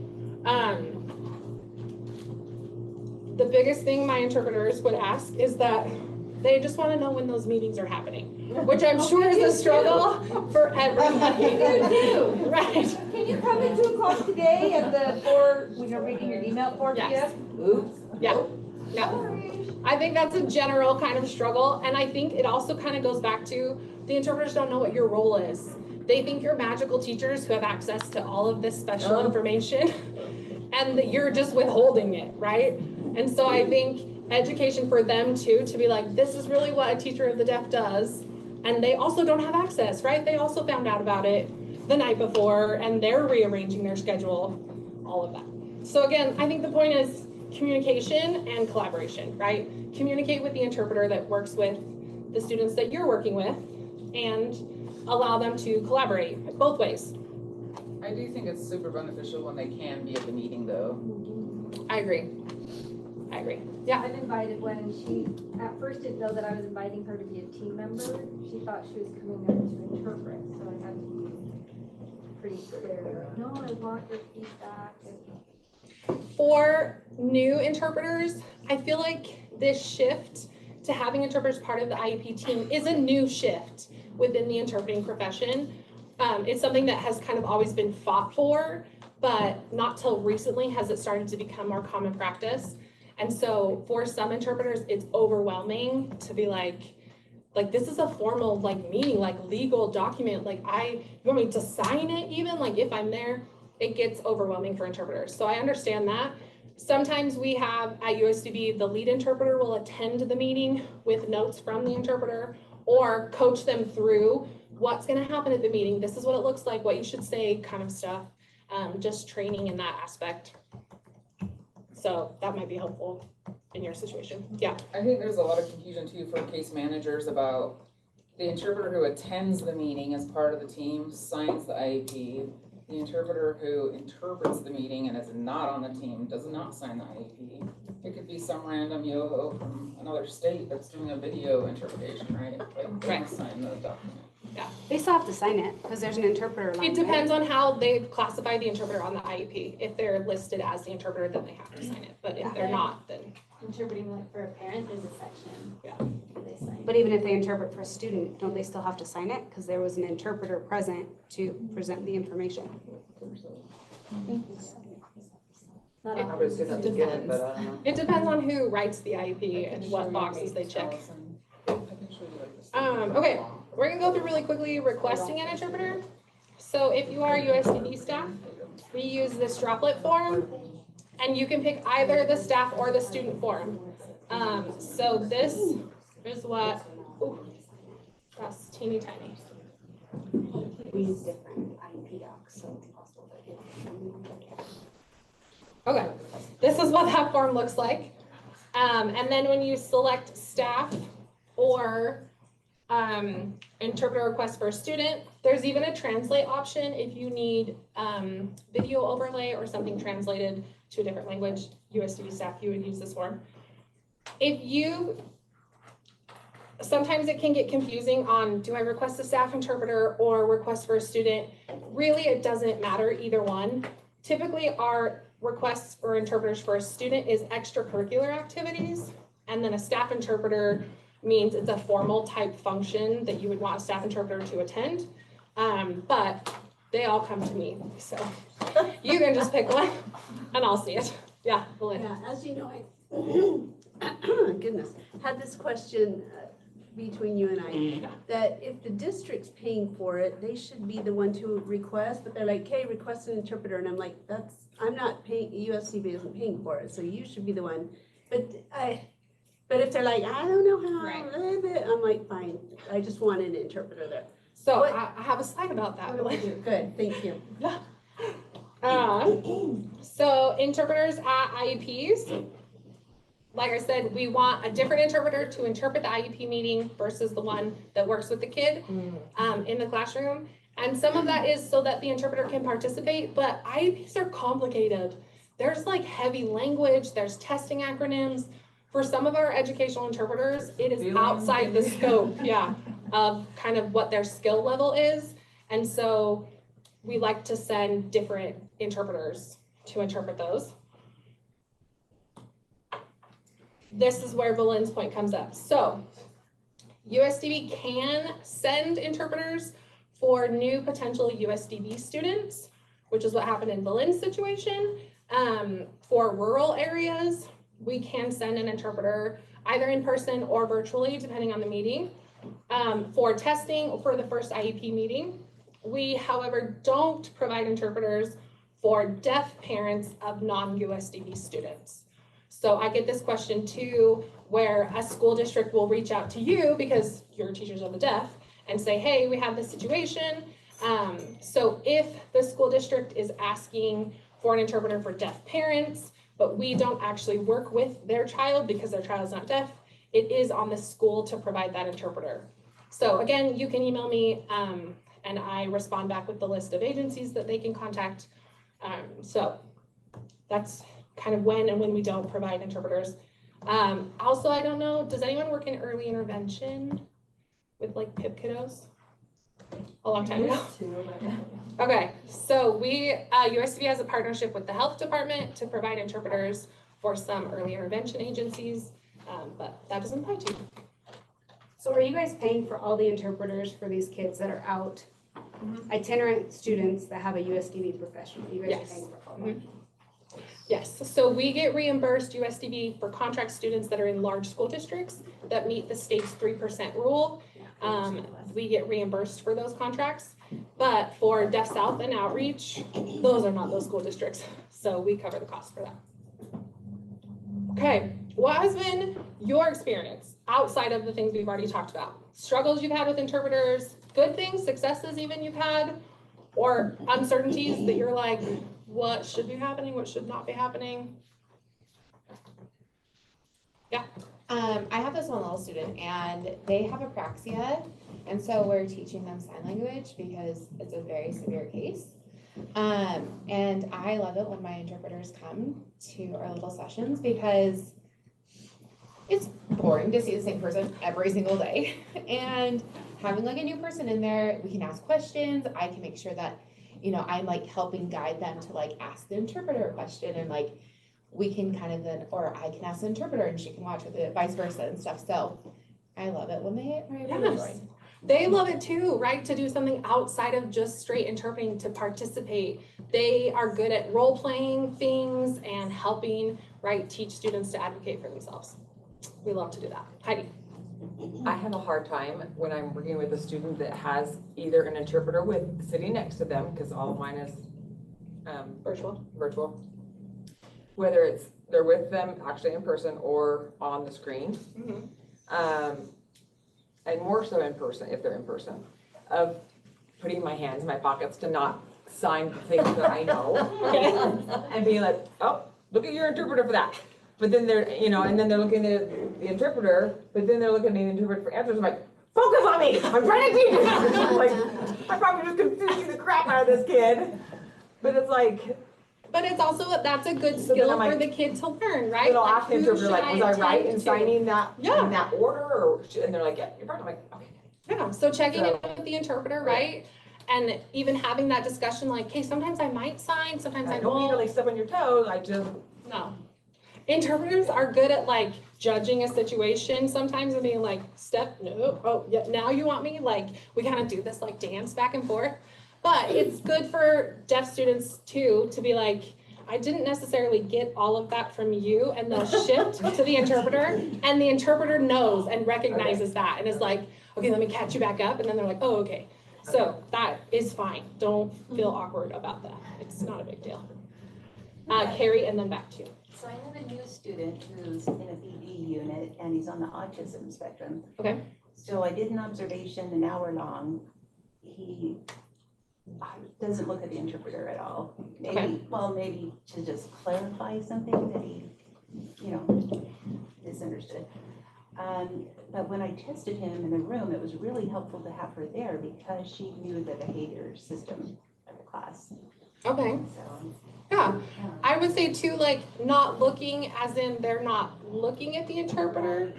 The biggest thing my interpreters would ask is that they just want to know when those meetings are happening, which I'm sure is a struggle for everybody. Right. Can you come at 2 o'clock today at the 4, when you're reading your email, 4 p.m.? Yes. Oops. Yeah. I think that's a general kind of struggle, and I think it also kind of goes back to the interpreters don't know what your role is. They think you're magical teachers who have access to all of this special information, and that you're just withholding it, right? And so I think education for them too, to be like, this is really what a teacher of the deaf does, and they also don't have access, right? They also found out about it the night before, and they're rearranging their schedule, all of that. So again, I think the point is communication and collaboration, right? Communicate with the interpreter that works with the students that you're working with and allow them to collaborate both ways. I do think it's super beneficial when they can be at the meeting though. I agree. Yeah. I've invited when she, at first didn't know that I was inviting her to be a team member. She thought she was coming there to interpret, so I had to be pretty clear. No, I want your feedback. For new interpreters, I feel like this shift to having interpreters part of the IEP team is a new shift within the interpreting profession. It's something that has kind of always been fought for, but not till recently has it started to become more common practice. And so for some interpreters, it's overwhelming to be like this is a formal meeting, legal document. You want me to sign it even? If I'm there, it gets overwhelming for interpreters. So I understand that. Sometimes we have at USCB, the lead interpreter will attend the meeting with notes from the interpreter or coach them through what's gonna happen at the meeting. This is what it looks like, what you should say, kind of stuff. Just training in that aspect. So that might be helpful in your situation. Yeah. I think there's a lot of confusion too for case managers about the interpreter who attends the meeting as part of the team, signs the IEP. The interpreter who interprets the meeting and is not on the team does not sign the IEP. It could be some random yo-ho from another state that's doing a video interpretation, right? They don't sign the document. Yeah. They still have to sign it because there's an interpreter line. It depends on how they classify the interpreter on the IEP. If they're listed as the interpreter, then they have to sign it. But if they're not, then. Interpreting for a parent, there's a section. Yeah. They sign. But even if they interpret for a student, don't they still have to sign it? Because there was an interpreter present to present the information. It depends on who writes the IEP and what boxes they check. Okay, we're gonna go through really quickly requesting an interpreter. So if you are USCB staff, we use this droplet form, and you can pick either the staff or the student form. So this is what, that's teeny tiny. We use different IEP docs, so it's possible that Okay, this is what that form looks like. And then when you select staff or interpreter request for a student. There's even a translate option if you need video overlay or something translated to a different language. USDB staff, you would use this form. Sometimes it can get confusing on, do I request a staff interpreter or request for a student? Really, it doesn't matter, either one. Typically, our requests for interpreters for a student is extracurricular activities, and then a staff interpreter means it's a formal type function that you would want a staff interpreter to attend. But they all come to me, so you can just pick one and I'll see it. Yeah, Belinda. Yeah, as you know, I, goodness, had this question between you and I, that if the district's paying for it, they should be the one to request, but they're like, hey, request an interpreter, and I'm like, I'm not paying, USCB isn't paying for it, so you should be the one. But if they're like, I don't know how, Right. I'm like, fine, I just want an interpreter there. So I have a slide about that. What do I do? Good, thank you. So interpreters at IEPs, like I said, we want a different interpreter to interpret the IEP meeting versus the one that works with the kid in the classroom. And some of that is so that the interpreter can participate, but IEPs are complicated. There's like heavy language, there's testing acronyms. For some of our educational interpreters, it is outside the scope, of kind of what their skill level is. And so we like to send different interpreters to interpret those. This is where Belinda's point comes up. So USDB can send interpreters for new potential USDB students, which is what happened in Belinda's situation. For rural areas, we can send an interpreter either in person or virtually, depending on the meeting, for testing for the first IEP meeting. We, however, don't provide interpreters for deaf parents of non-USDB students. So I get this question too, where a school district will reach out to you because you're teachers of the deaf and say, hey, we have this situation. So if the school district is asking for an interpreter for deaf parents, but we don't actually work with their child because their child is not deaf, it is on the school to provide that interpreter. So again, you can email me and I respond back with the list of agencies that they can contact. So that's kind of when and when we don't provide interpreters. Also, I don't know, does anyone work in early intervention with like PIP kiddos? A long time ago. Okay, so USDB has a partnership with the health department to provide interpreters for some early intervention agencies, but that doesn't apply to you. So are you guys paying for all the interpreters for these kids that are out, itinerant students that have a USDB professional? You guys are paying for all of them? Yes, so we get reimbursed USDB for contract students that are in large school districts that meet the state's 3% rule. We get reimbursed for those contracts, but for Deaf South and Outreach, those are not those school districts. So we cover the cost for that. Okay, what has been your experience outside of the things we've already talked about? Struggles you've had with interpreters, good things, successes even you've had, or uncertainties that you're like, what should be happening, what should not be happening? Yeah. I have this one little student and they have apraxia, and so we're teaching them sign language because it's a very severe case. And I love it when my interpreters come to our little sessions because it's boring to see the same person every single day. And having like a new person in there, we can ask questions. I can make sure that, you know, I'm like helping guide them to like ask the interpreter a question, and like we can kind of then, or I can ask the interpreter and she can watch with it, vice versa and stuff. So I love it when they are able to join. They love it too, right? To do something outside of just straight interpreting, to participate. They are good at role playing things and helping, right, teach students to advocate for themselves. We love to do that. Heidi. I have a hard time when I'm working with a student that has either an interpreter sitting next to them, because all of mine is virtual. Whether it's they're with them actually in person or on the screen. And more so in person, if they're in person, of putting my hands in my pockets to not sign the things that I know, and being like, oh, look at your interpreter for that. But then they're, you know, and then they're looking at the interpreter, but then they're looking at the interpreter for answers. I'm like, focus on me, I'm trying to teach you. Like, I'm probably just confusing the crap out of this kid. But it's like, But it's also, that's a good then skill I'm for like- the kid to learn, right? then I'll Like, ask him who to be like, should was I right attend in to? signing that, Yeah. in that order, or, and they're like, yeah, you're right, I'm like, okay. Yeah, so checking in So- with the interpreter, right? And even having that discussion like, okay, sometimes I might sign, sometimes I I don't mean to won't. like step on your toes, I just, No. Interpreters are good at like judging a situation sometimes and being like, no, oh, yeah, now you want me? Like, we kind of do this like dance back and forth. But it's good for deaf students too, to be like, I didn't necessarily get all of that from you, and they'll shift to the interpreter, and the interpreter knows and recognizes that and is like, okay, let me catch you back up, and then they're like, oh, okay. So that is fine. Don't feel awkward about that. It's not a big deal. Carrie, and then back to you. So I have a new student who's in a BD unit and he's on the autism spectrum. Okay. So I did an observation an hour long. He doesn't look at the interpreter at all. Maybe, Okay. well, maybe to just clarify something that he, you know, misunderstood. But when I tested him in the room, it was really helpful to have her there because she knew the behavior system of the class. Okay. So, Yeah. I would say too, like, not looking as in they're not looking at the interpreter,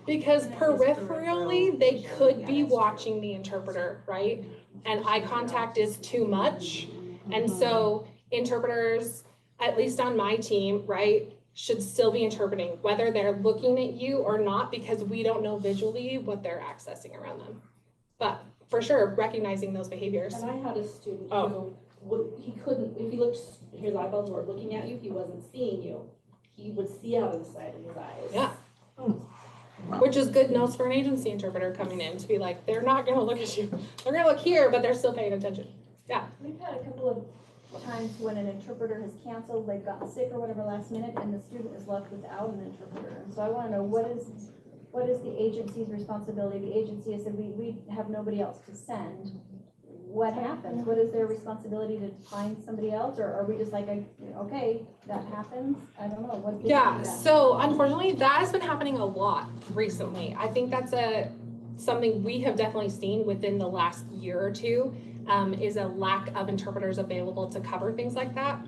because peripherally, they could be watching the interpreter, right? And eye contact is too much. And so interpreters, at least on my team, right, should still be interpreting, whether they're looking at you or not, because we don't know visually what they're accessing around them. But for sure, recognizing those behaviors. And I had a student Oh. who, he couldn't, if he looked, his eyeballs weren't looking at you, he wasn't seeing you. He would see out of the side of his eyes. Yeah. Which is good notes for an agency interpreter coming in to be like, they're not gonna look at you. They're gonna look here, but they're still paying attention. Yeah. We've had a couple of times when an interpreter has canceled, they've gotten sick or whatever last minute, and the student is left without an interpreter. And so I wanna know, what is the agency's responsibility? The agency has said, we have nobody else to send. What happens? What is their responsibility to find somebody else, or are we just like, okay, that happens? I don't know. What? Yeah, so unfortunately, that has been happening a lot recently. I think that's something we have definitely seen within the last year or two, is a lack of interpreters available to cover things like that.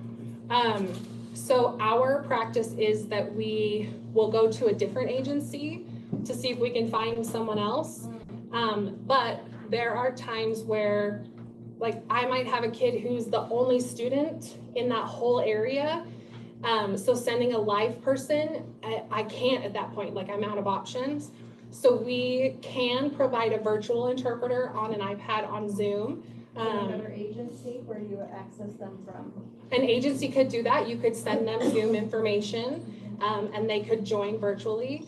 So our practice is that we will go to a different agency to see if we can find someone else. But there are times where, like, I might have a kid who's the only student in that whole area. So sending a live person, I can't at that point, like, I'm out of options. So we can provide a virtual interpreter on an iPad on Zoom. Another agency, where do you access them from? An agency could do that. You could send them Zoom information, and they could join virtually.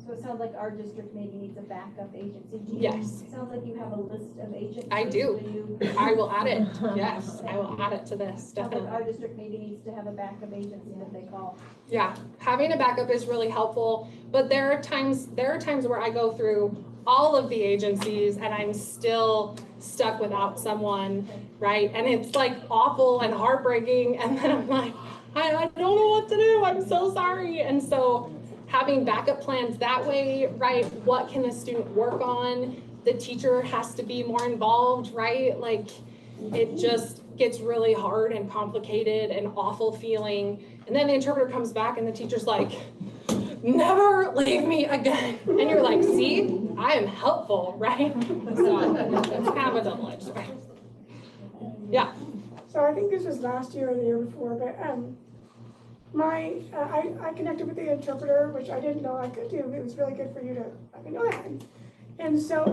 So it sounds like our district maybe needs a backup agency. Yes. It sounds like you have a list of agencies. I do. I will add it. Yes, I will add it to this, Sounds like definitely. our district maybe needs to have a backup agency that they call. Yeah, having a backup is really helpful, but there are times where I go through all of the agencies and I'm still stuck without someone, right? And it's like awful and heartbreaking, and then I'm like, I don't know what to do, I'm so sorry. And so having backup plans that way, right? What can the student work on? The teacher has to be more involved, right? Like, it just gets really hard and complicated and awful feeling. And then the interpreter comes back and the teacher's like, never leave me again. And you're like, see, I am helpful, right? So it's kind of a double-edged sword. Yeah. So I think this was last year or the year before, but I connected with the interpreter, which I didn't know I could do. It was really good for you to let me know that. And so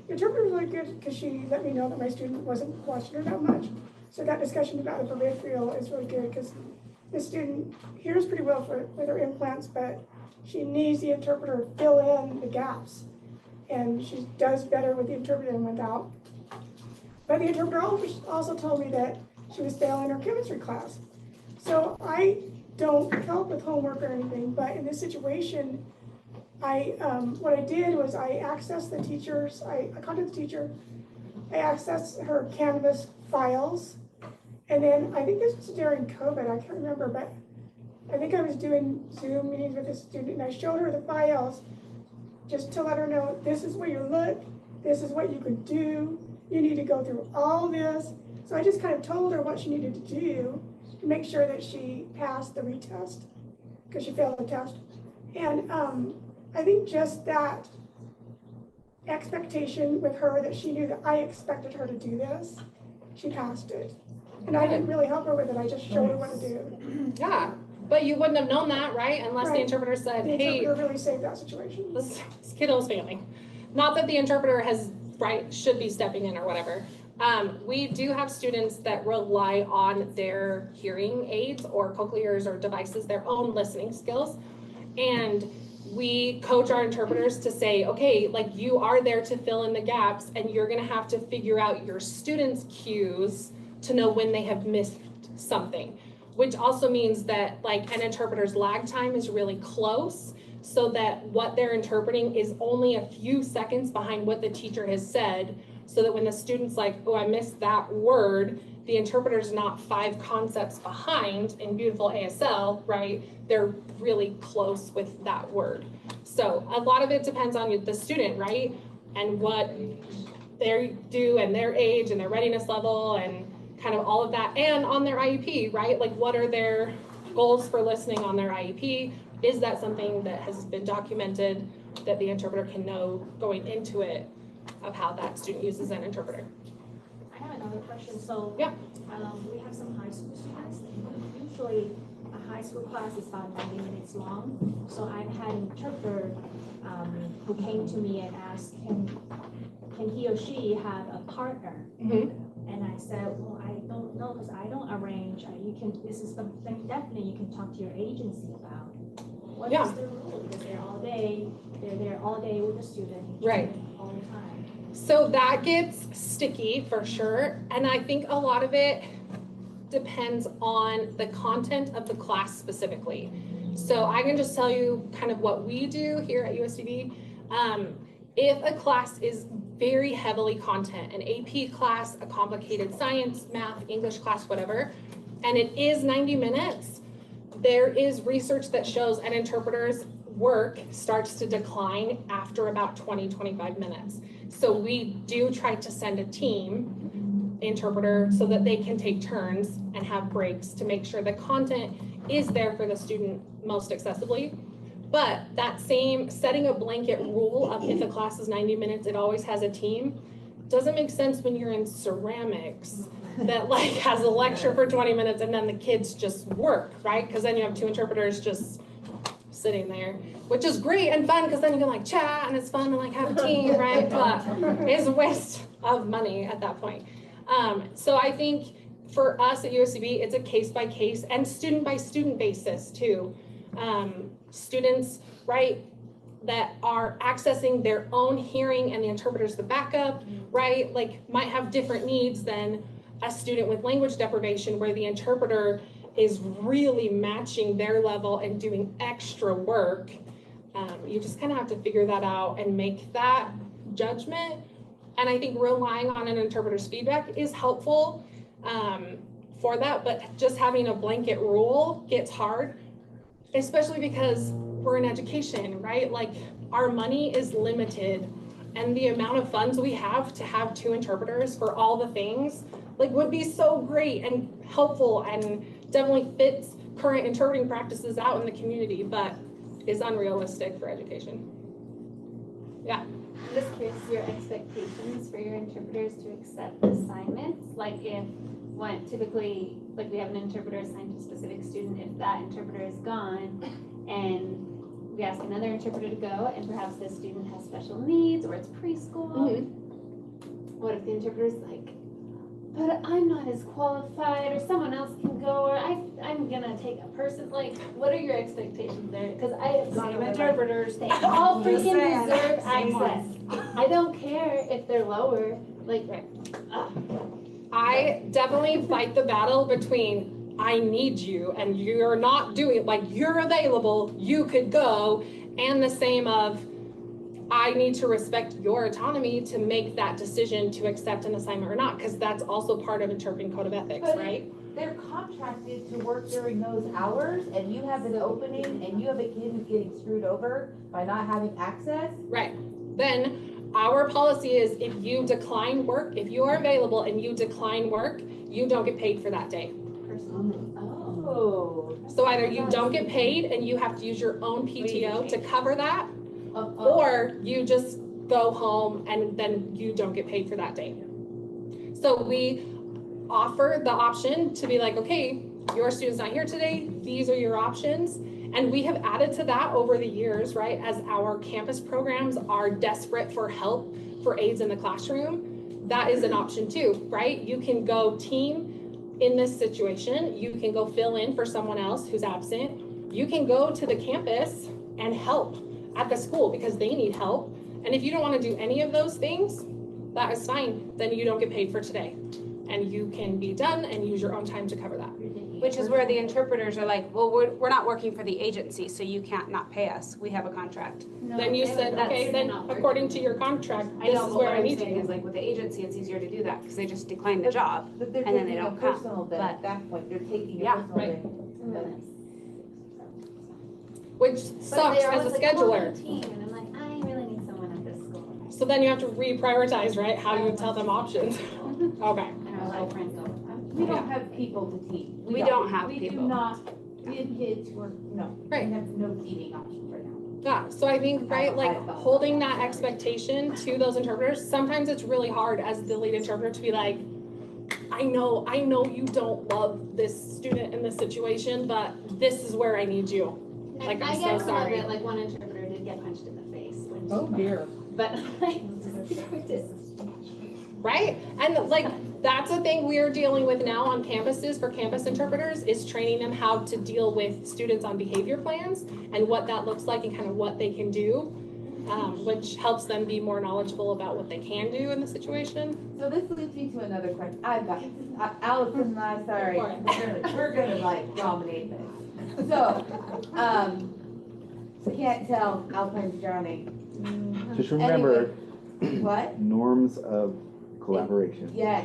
the interpreter was really good because she let me know that my student wasn't watching her that much. So that discussion about the peripheral is really good because the student hears pretty well with her implants, but she needs the interpreter to fill in the gaps. And she does better with the interpreter than without. But the interpreter also told me that she was failing her chemistry class. So I don't help with homework or anything, but in this situation, what I did was I accessed the teachers, I contacted the teacher, I accessed her Canvas files, and then I think this was during COVID, I can't remember, but I think I was doing Zoom meetings with a student and I showed her the files, just to let her know, this is where you look, this is what you could do, you need to go through all this. So I just kind of told her what she needed to do to make sure that she passed the retest, because she failed the test. And I think just that expectation with her, that she knew that I expected her to do this, she passed it. And I didn't really help her with it, I just showed her what to do. Yeah, but you wouldn't have known that, right? Unless the Right. interpreter said, The hey, interpreter really saved that situation. this kiddo's failing. Not that the interpreter has, right, should be stepping in or whatever. We do have students that rely on their hearing aids or cochlears or devices, their own listening skills. And we coach our interpreters to say, okay, like you are there to fill in the gaps and you're gonna have to figure out your students' cues to know when they have missed something. Which also means that like an interpreter's lag time is really close, so that what they're interpreting is only a few seconds behind what the teacher has said, so that when the student's like, oh, I missed that word, the interpreter's not 5 concepts behind in beautiful ASL, right? They're really close with that word. So a lot of it depends on the student, right? And what they do and their age and their readiness level and kind of all of that, and on their IEP, right? Like what are their goals for listening on their IEP? Is that something that has been documented that the interpreter can know going into it of how that student uses an interpreter? I have another question. So yeah, we have some high school students. Usually a high school class is about 90 minutes long. So I've had an interpreter who came to me and asked, can he or she have a partner? And I said, well, I don't know, because I don't arrange. This is something definitely you can talk to your agency about. What is the rule? Because they're there all day with the student. Right. All the time. So that gets sticky for sure. And I think a lot of it depends on the content of the class specifically. So I can just tell you kind of what we do here at USDB. If a class is very heavily content, an AP class, a complicated science, math, English class, whatever, and it is 90 minutes, there is research that shows an interpreter's work starts to decline after about 20-25 minutes. So we do try to send a team interpreter so that they can take turns and have breaks to make sure the content is there for the student most accessibly. But that same setting a blanket rule of if a class is 90 minutes, it always has a team, doesn't make sense when you're in ceramics that like has a lecture for 20 minutes and then the kids just work, right? Because then you have 2 interpreters just sitting there, which is great and fun because then you can like chat and it's fun and like have a team, right? But it's a waste of money at that point. So I think for us at USCB, it's a case by case and student by student basis too. Students, right, that are accessing their own hearing and the interpreter's the backup, right, like might have different needs than a student with language deprivation where the interpreter is really matching their level and doing extra work. You just kind of have to figure that out and make that judgment. And I think relying on an interpreter's feedback is helpful for that, but just having a blanket rule gets hard, especially because we're in education, right? Like our money is limited and the amount of funds we have to have 2 interpreters for all the things like would be so great and helpful and definitely fits current interpreting practices out in the community, but is unrealistic for education. Yeah. I'm just curious your expectations for your interpreters to accept assignments. Like if one typically, like we have an interpreter assigned to a specific student, if that interpreter is gone and we ask another interpreter to go and perhaps this student has special needs or it's preschool, what if the interpreter's like, but I'm not as qualified or someone else can go or I'm gonna take a person, like what are your expectations there? Because I have Same interpreters. They all freaking deserve access. I don't care if they're lower, like I definitely fight the battle between I need you and you're not doing it, like you're available, you could go, and the same of I need to respect your autonomy to make that decision to accept an assignment or not, because that's also part of interpreting code of ethics, right? they're contracted to work during those hours, and you have an opening, and you have a kid who's getting screwed over by not having access. Right. Then our policy is if you decline work, if you are available and you decline work, you don't get paid for that day. Oh. So either you don't get paid and you have to use your own PTO to cover that, or you just go home and then you don't get paid for that day. So we offer the option to be like, okay, your student's not here today, these are your options. And we have added to that over the years, right? As our campus programs are desperate for help for aides in the classroom, that is an option too, right? You can go team in this situation, you can go fill in for someone else who's absent. You can go to the campus and help at the school because they need help. And if you don't want to do any of those things, that is fine. Then you don't get paid for today. And you can be done and use your own time to cover that. Which is where the interpreters are like, well, we're not working for the agency, so you can't not pay us. We have a contract. Then you said, okay, then according to your contract, I this know, is but where what I I'm need saying you. is like with the agency, it's easier to do that because they just decline the job But they're and then they taking don't a come. personal day But at that point, they're taking a Yeah, personal right. day. Which sucks as a scheduler. And I'm like, I really need someone at this school. So then you have to reprioritize, right? How you tell them options. Okay. And our life friends go, We don't have people to teach. We don't have We people. do not, we have kids who are, no, Right. we have no teaching options right now. Yeah, so I think, right, like holding that expectation to those interpreters, sometimes it's really hard as the lead interpreter to be like, I know you don't love this student in this situation, but this is where I need you. Like, I I'm get so some of sorry. it, like one interpreter did get punched in the face. when Oh she- dear. But like, this Right? And like, that's a thing we're dealing with now on campuses for campus interpreters is training them how to deal with students on behavior plans and what that looks like and kind of what they can do, which helps them be more knowledgeable about what they can do in the situation. So this leads me to another question. I've got, Allison and I, sorry, we're gonna like dominate this. So, can't tell Alpine's drowning. Just remember, What? norms of collaboration. Yes.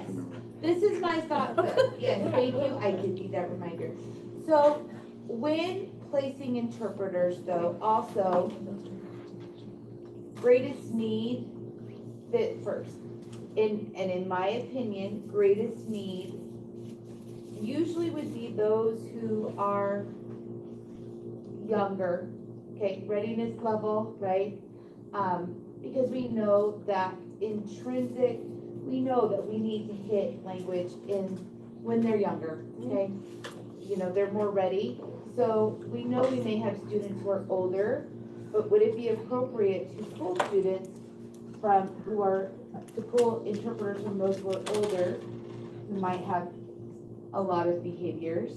This is my thought, sir. Yes, thank you, I did need that reminder. So, when placing interpreters though, also, greatest need fit first. In my opinion, greatest need usually would be those who are younger, okay, readiness level, right? Because we know that intrinsic, we know that we need to hit language when they're younger, okay? You know, they're more ready. So we know we may have students who are older, but would it be appropriate to pull students to pull interpreters from those who are older, who might have a lot of behaviors,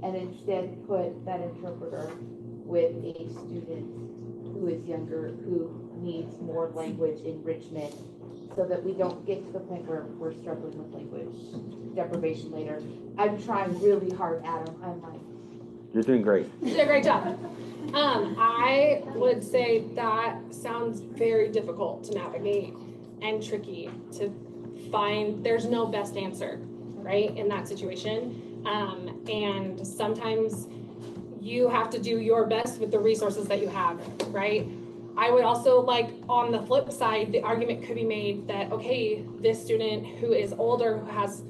and instead put that interpreter with a student who is younger, who needs more language enrichment, so that we don't get to the point where we're struggling with language deprivation later. I'm trying really hard, Adam. I'm like, You're doing great. You did a great job. I would say that sounds very difficult to navigate and tricky to find. There's no best answer, right, in that situation. And sometimes you have to do your best with the resources that you have, right? I would also, like, on the flip side, the argument could be made that, okay, this student who is older, who has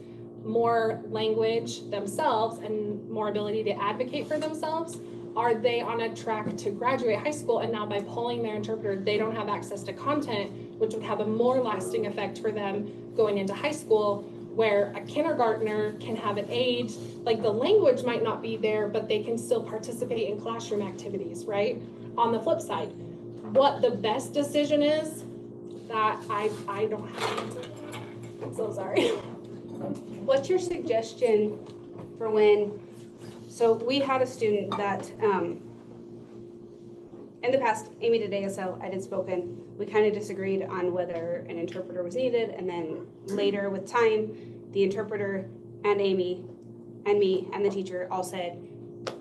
more language themselves and more ability to advocate for themselves, are they on a track to graduate high school? And now by pulling their interpreter, they don't have access to content, which would have a more lasting effect for them going into high school, where a kindergartner can have an aide, like the language might not be there, but they can still participate in classroom activities, right? On the flip side, what the best decision is, that I don't have an answer. I'm so sorry. What's your suggestion for when, so we had a student that, in the past, Amy did ASL, I did spoken. We kind of disagreed on whether an interpreter was needed, and then later with time, the interpreter and Amy and me and the teacher all said,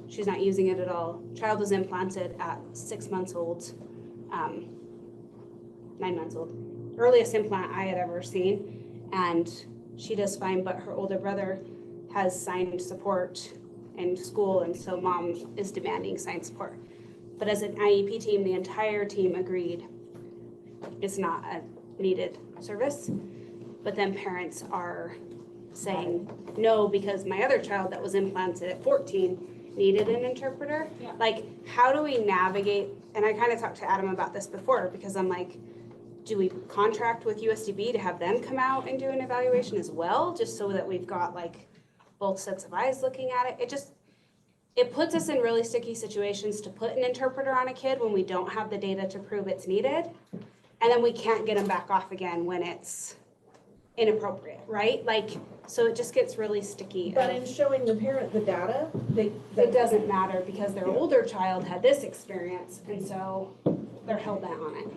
she's not using it at all. Child was implanted at 6 months old, 9 months old. Earliest implant I had ever seen, and she does fine, but her older brother has signed support in school, and so mom is demanding signed support. But as an IEP team, the entire team agreed it's not a needed service. But then parents are saying no because my other child that was implanted at 14 needed an interpreter. Yeah. Like, how do we navigate? And I kind of talked to Adam about this before, because I'm like, do we contract with USDB to have them come out and do an evaluation as well, just so that we've got like both sets of eyes looking at it? It puts us in really sticky situations to put an interpreter on a kid when we don't have the data to prove it's needed. And then we can't get them back off again when it's inappropriate, right? Like, so it just gets really sticky. But in showing the parent the data, It doesn't matter because their older child had this experience, and so they're hell bent on it.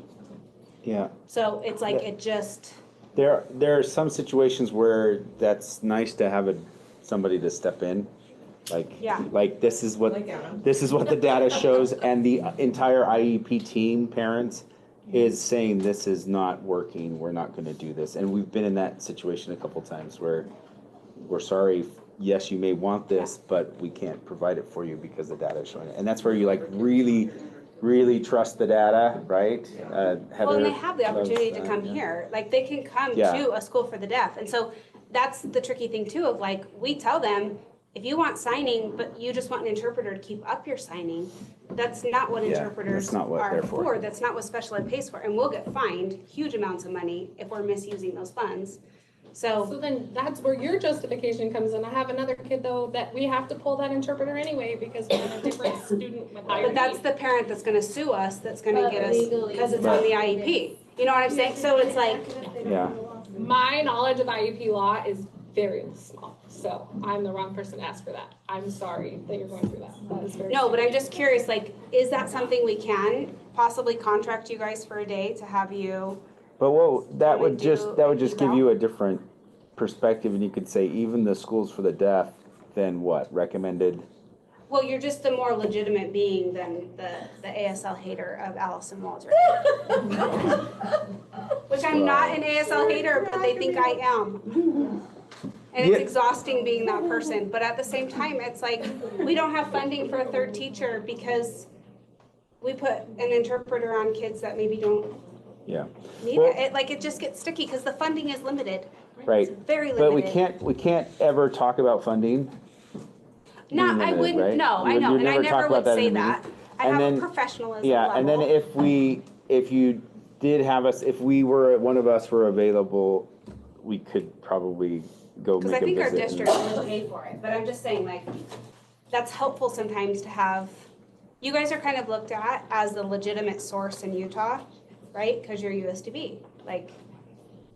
Yeah. So it's like, it just, There are some situations where that's nice to have somebody to step in. Like this is what the data shows, and the entire IEP team, parents, is saying this is not working, we're not gonna do this. And we've been in that situation a couple times where we're sorry, yes, you may want this, but we can't provide it for you because the data is showing it. And that's where you like really trust the data, right? well, and they have the opportunity to come here. Like, they can come to a school for the deaf. And so that's the tricky thing too, of like, we tell them, if you want signing, but you just want an interpreter to keep up your signing, that's not what interpreters that's not what are they're for. That's not what special ed pays for. And we'll get fined huge amounts of money if we're misusing those funds. So then that's where your justification comes in. I have another kid though that we have to pull that interpreter anyway because we have a different student with higher But that's needs. the parent that's gonna sue us, that's gonna get us, legally, because it's on the IEP. You know what I'm saying? So it's like, Yeah. My knowledge of IEP law is very small, so I'm the wrong person to ask for that. I'm sorry that you're going through that. That is very. no, but I'm just curious, like, is that something we can possibly contract you guys for a day to have you? But well, that Can we would just give eval? you a different perspective, and you could say even the schools for the deaf, then what, recommended? Well, you're just a more legitimate being than the ASL hater of Allison Walter. Which I'm not an ASL hater, but they think I am. And it's exhausting being that person, but at the same time, it's like, we don't have funding for a third teacher because we put an interpreter on kids that maybe don't Yeah. need Well- it. It just gets sticky because the funding is limited. Right. It's very limited. But we can't ever talk about funding. No, being I limited, wouldn't, right? no, I You know, would and I talk never about would that in say a meeting. that. I And have then- a professionalism Yeah, and then level. if you did have us, if one of us were available, we could probably go Because make I a think our visit. district would pay for it, but I'm just saying, like, that's helpful sometimes to have, you guys are kind of looked at as the legitimate source in Utah, right? Because you're USDB, like,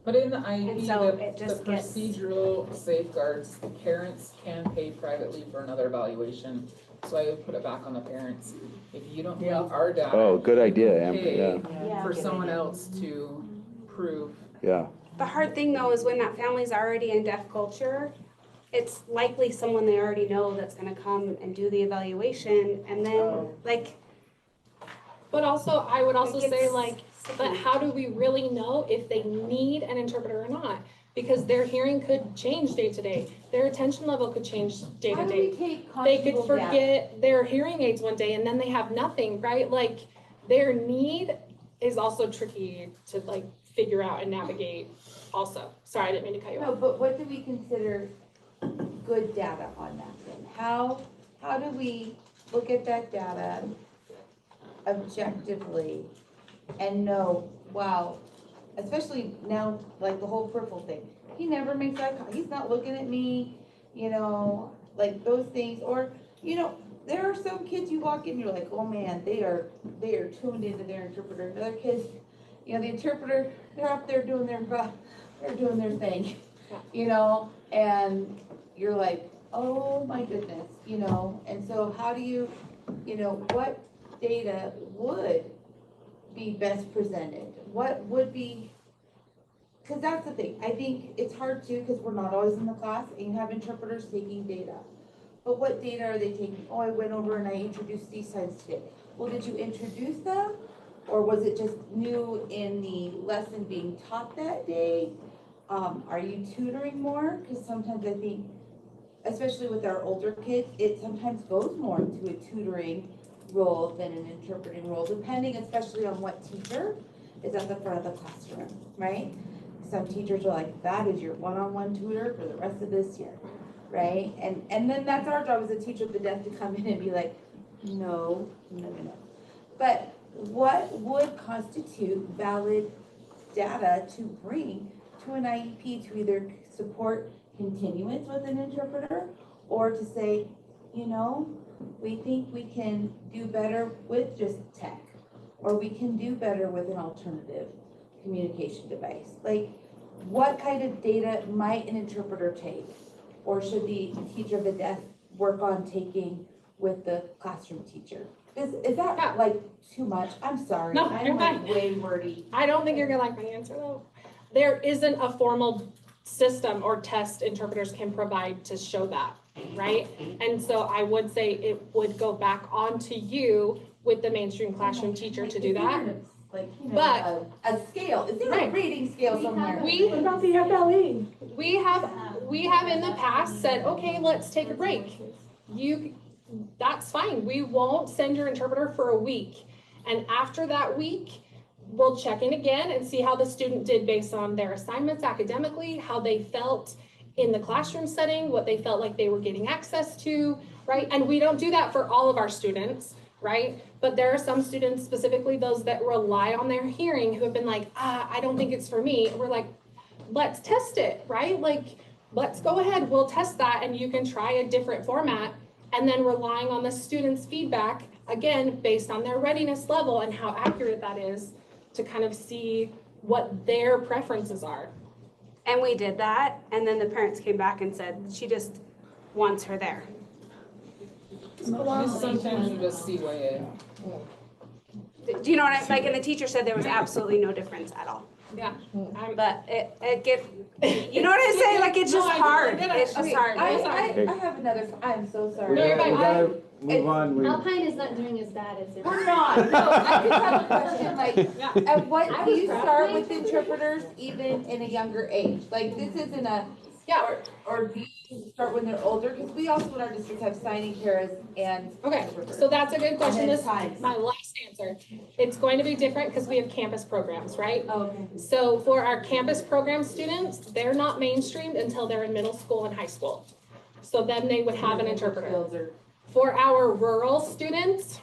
But in the And IEP, so the it just gets- procedural safeguards, parents can pay privately for another evaluation. So I would put it back on the parents. If you don't believe our data. Oh, good idea, Amber, pay yeah. for someone else to prove. Yeah. the hard thing though is when that family's already in deaf culture, it's likely someone they already know that's gonna come and do the evaluation, and then, like, But also, I would also Like, say it's like, sticky. but how do we really know if they need an interpreter or not? Because their hearing could change day to day. Their attention level could change day How to do we day. take They could constable data? forget their hearing aids one day and then they have nothing, right? Like, their need is also tricky to like figure out and navigate also. Sorry, I didn't mean to cut you No, off. but what do we consider good data on that then? How do we look at that data objectively and know, wow, especially now, like the whole purple thing, he never makes eye contact, he's not looking at me, you know, like those things, or, you know, there are some kids you walk in, you're like, oh man, they are tuned into their interpreter, and other kids, you know, the interpreter, they're up there doing their thing, you know, and you're like, oh my goodness, you know, and so how do you, you know, what data would be best presented? What would be, because that's the thing, I think it's hard too, because we're not always in the class, and you have interpreters taking data. But what data are they taking? Oh, I went over and I introduced these signs today. Well, did you introduce them? Or was it just new in the lesson being taught that day? Are you tutoring more? Because sometimes I think especially with our older kids, it sometimes goes more into a tutoring role than an interpreting role, depending especially on what teacher is at the front of the classroom, right? Some teachers are like, that is your one-on-one tutor for the rest of this year, right? And then that's our job as a teacher at the desk to come in and be like, no. But what would constitute valid data to bring to an IEP to either support continuance with an interpreter or to say, you know, we think we can do better with just tech, or we can do better with an alternative communication device. Like, what kind of data might an interpreter take? Or should the teacher of the deaf work on taking with the classroom teacher? Is that like too much? I'm sorry. No, I'm you're like fine. way wordy. I don't think you're gonna like my answer though. There isn't a formal system or test interpreters can provide to show that, right? And so I would say it would go back onto you with the mainstream classroom teacher to do that. Like, you know, But a scale, is there a right. rating scale somewhere? What about the FLE? We have in the past said, okay, let's take a break. That's fine. We won't send your interpreter for a week. And after that week, we'll check in again and see how the student did based on their assignments academically, how they felt in the classroom setting, what they felt like they were getting access to, right? And we don't do that for all of our students, right? But there are some students, specifically those that rely on their hearing, who have been like, I don't think it's for me. And we're like, let's test it, right? Like, let's go ahead, we'll test that, and you can try a different format. And then relying on the students' feedback, again, based on their readiness level and how accurate that is, to kind of see what their preferences are. And we did that, and then the parents came back and said, she just wants her there. Sometimes you just see way Do you know what like, and the teacher said there was absolutely no difference at all. Yeah. But it get, you know what I'm saying? Like, it's just hard. It's just hard. I have another, I'm so sorry. We gotta move on. Alpine is not doing as bad as it. We're not, no, I just have a question, like, at what, do you start with interpreters even in a younger age? Like, this isn't a, or do you start when they're older? Because we also in our district have signing paras and. Okay, so that's a good question. And then This times. is my last answer. It's going to be different because we have campus programs, right? Okay. So for our campus program students, they're not mainstreamed until they're in middle school and high school. So then they would have an interpreter. For our rural students,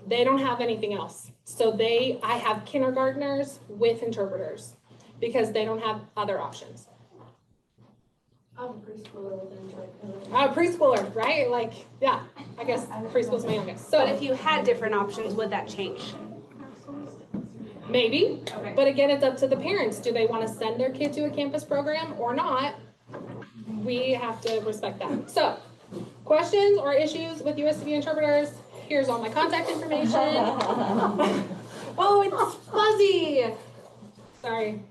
they don't have anything else. So I have kindergartners with interpreters because they don't have other options. I'm a preschooler with an interpreter. Preschooler, right? Like, yeah, I guess preschool's my youngest. So But if you had different options, would that change? maybe, but again, it's up to the parents. Do they want to send their kid to a campus program or not? We have to respect that. So, questions or issues with USCB interpreters? Here's all my contact information. Oh, it's fuzzy. Sorry.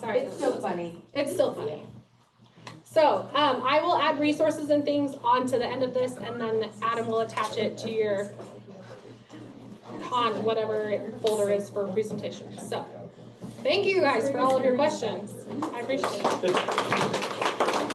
It's so funny. It's still funny. So I will add resources and things onto the end of this, and then Adam will attach it to your whatever folder is for presentation. So thank you guys for all of your questions. I appreciate it.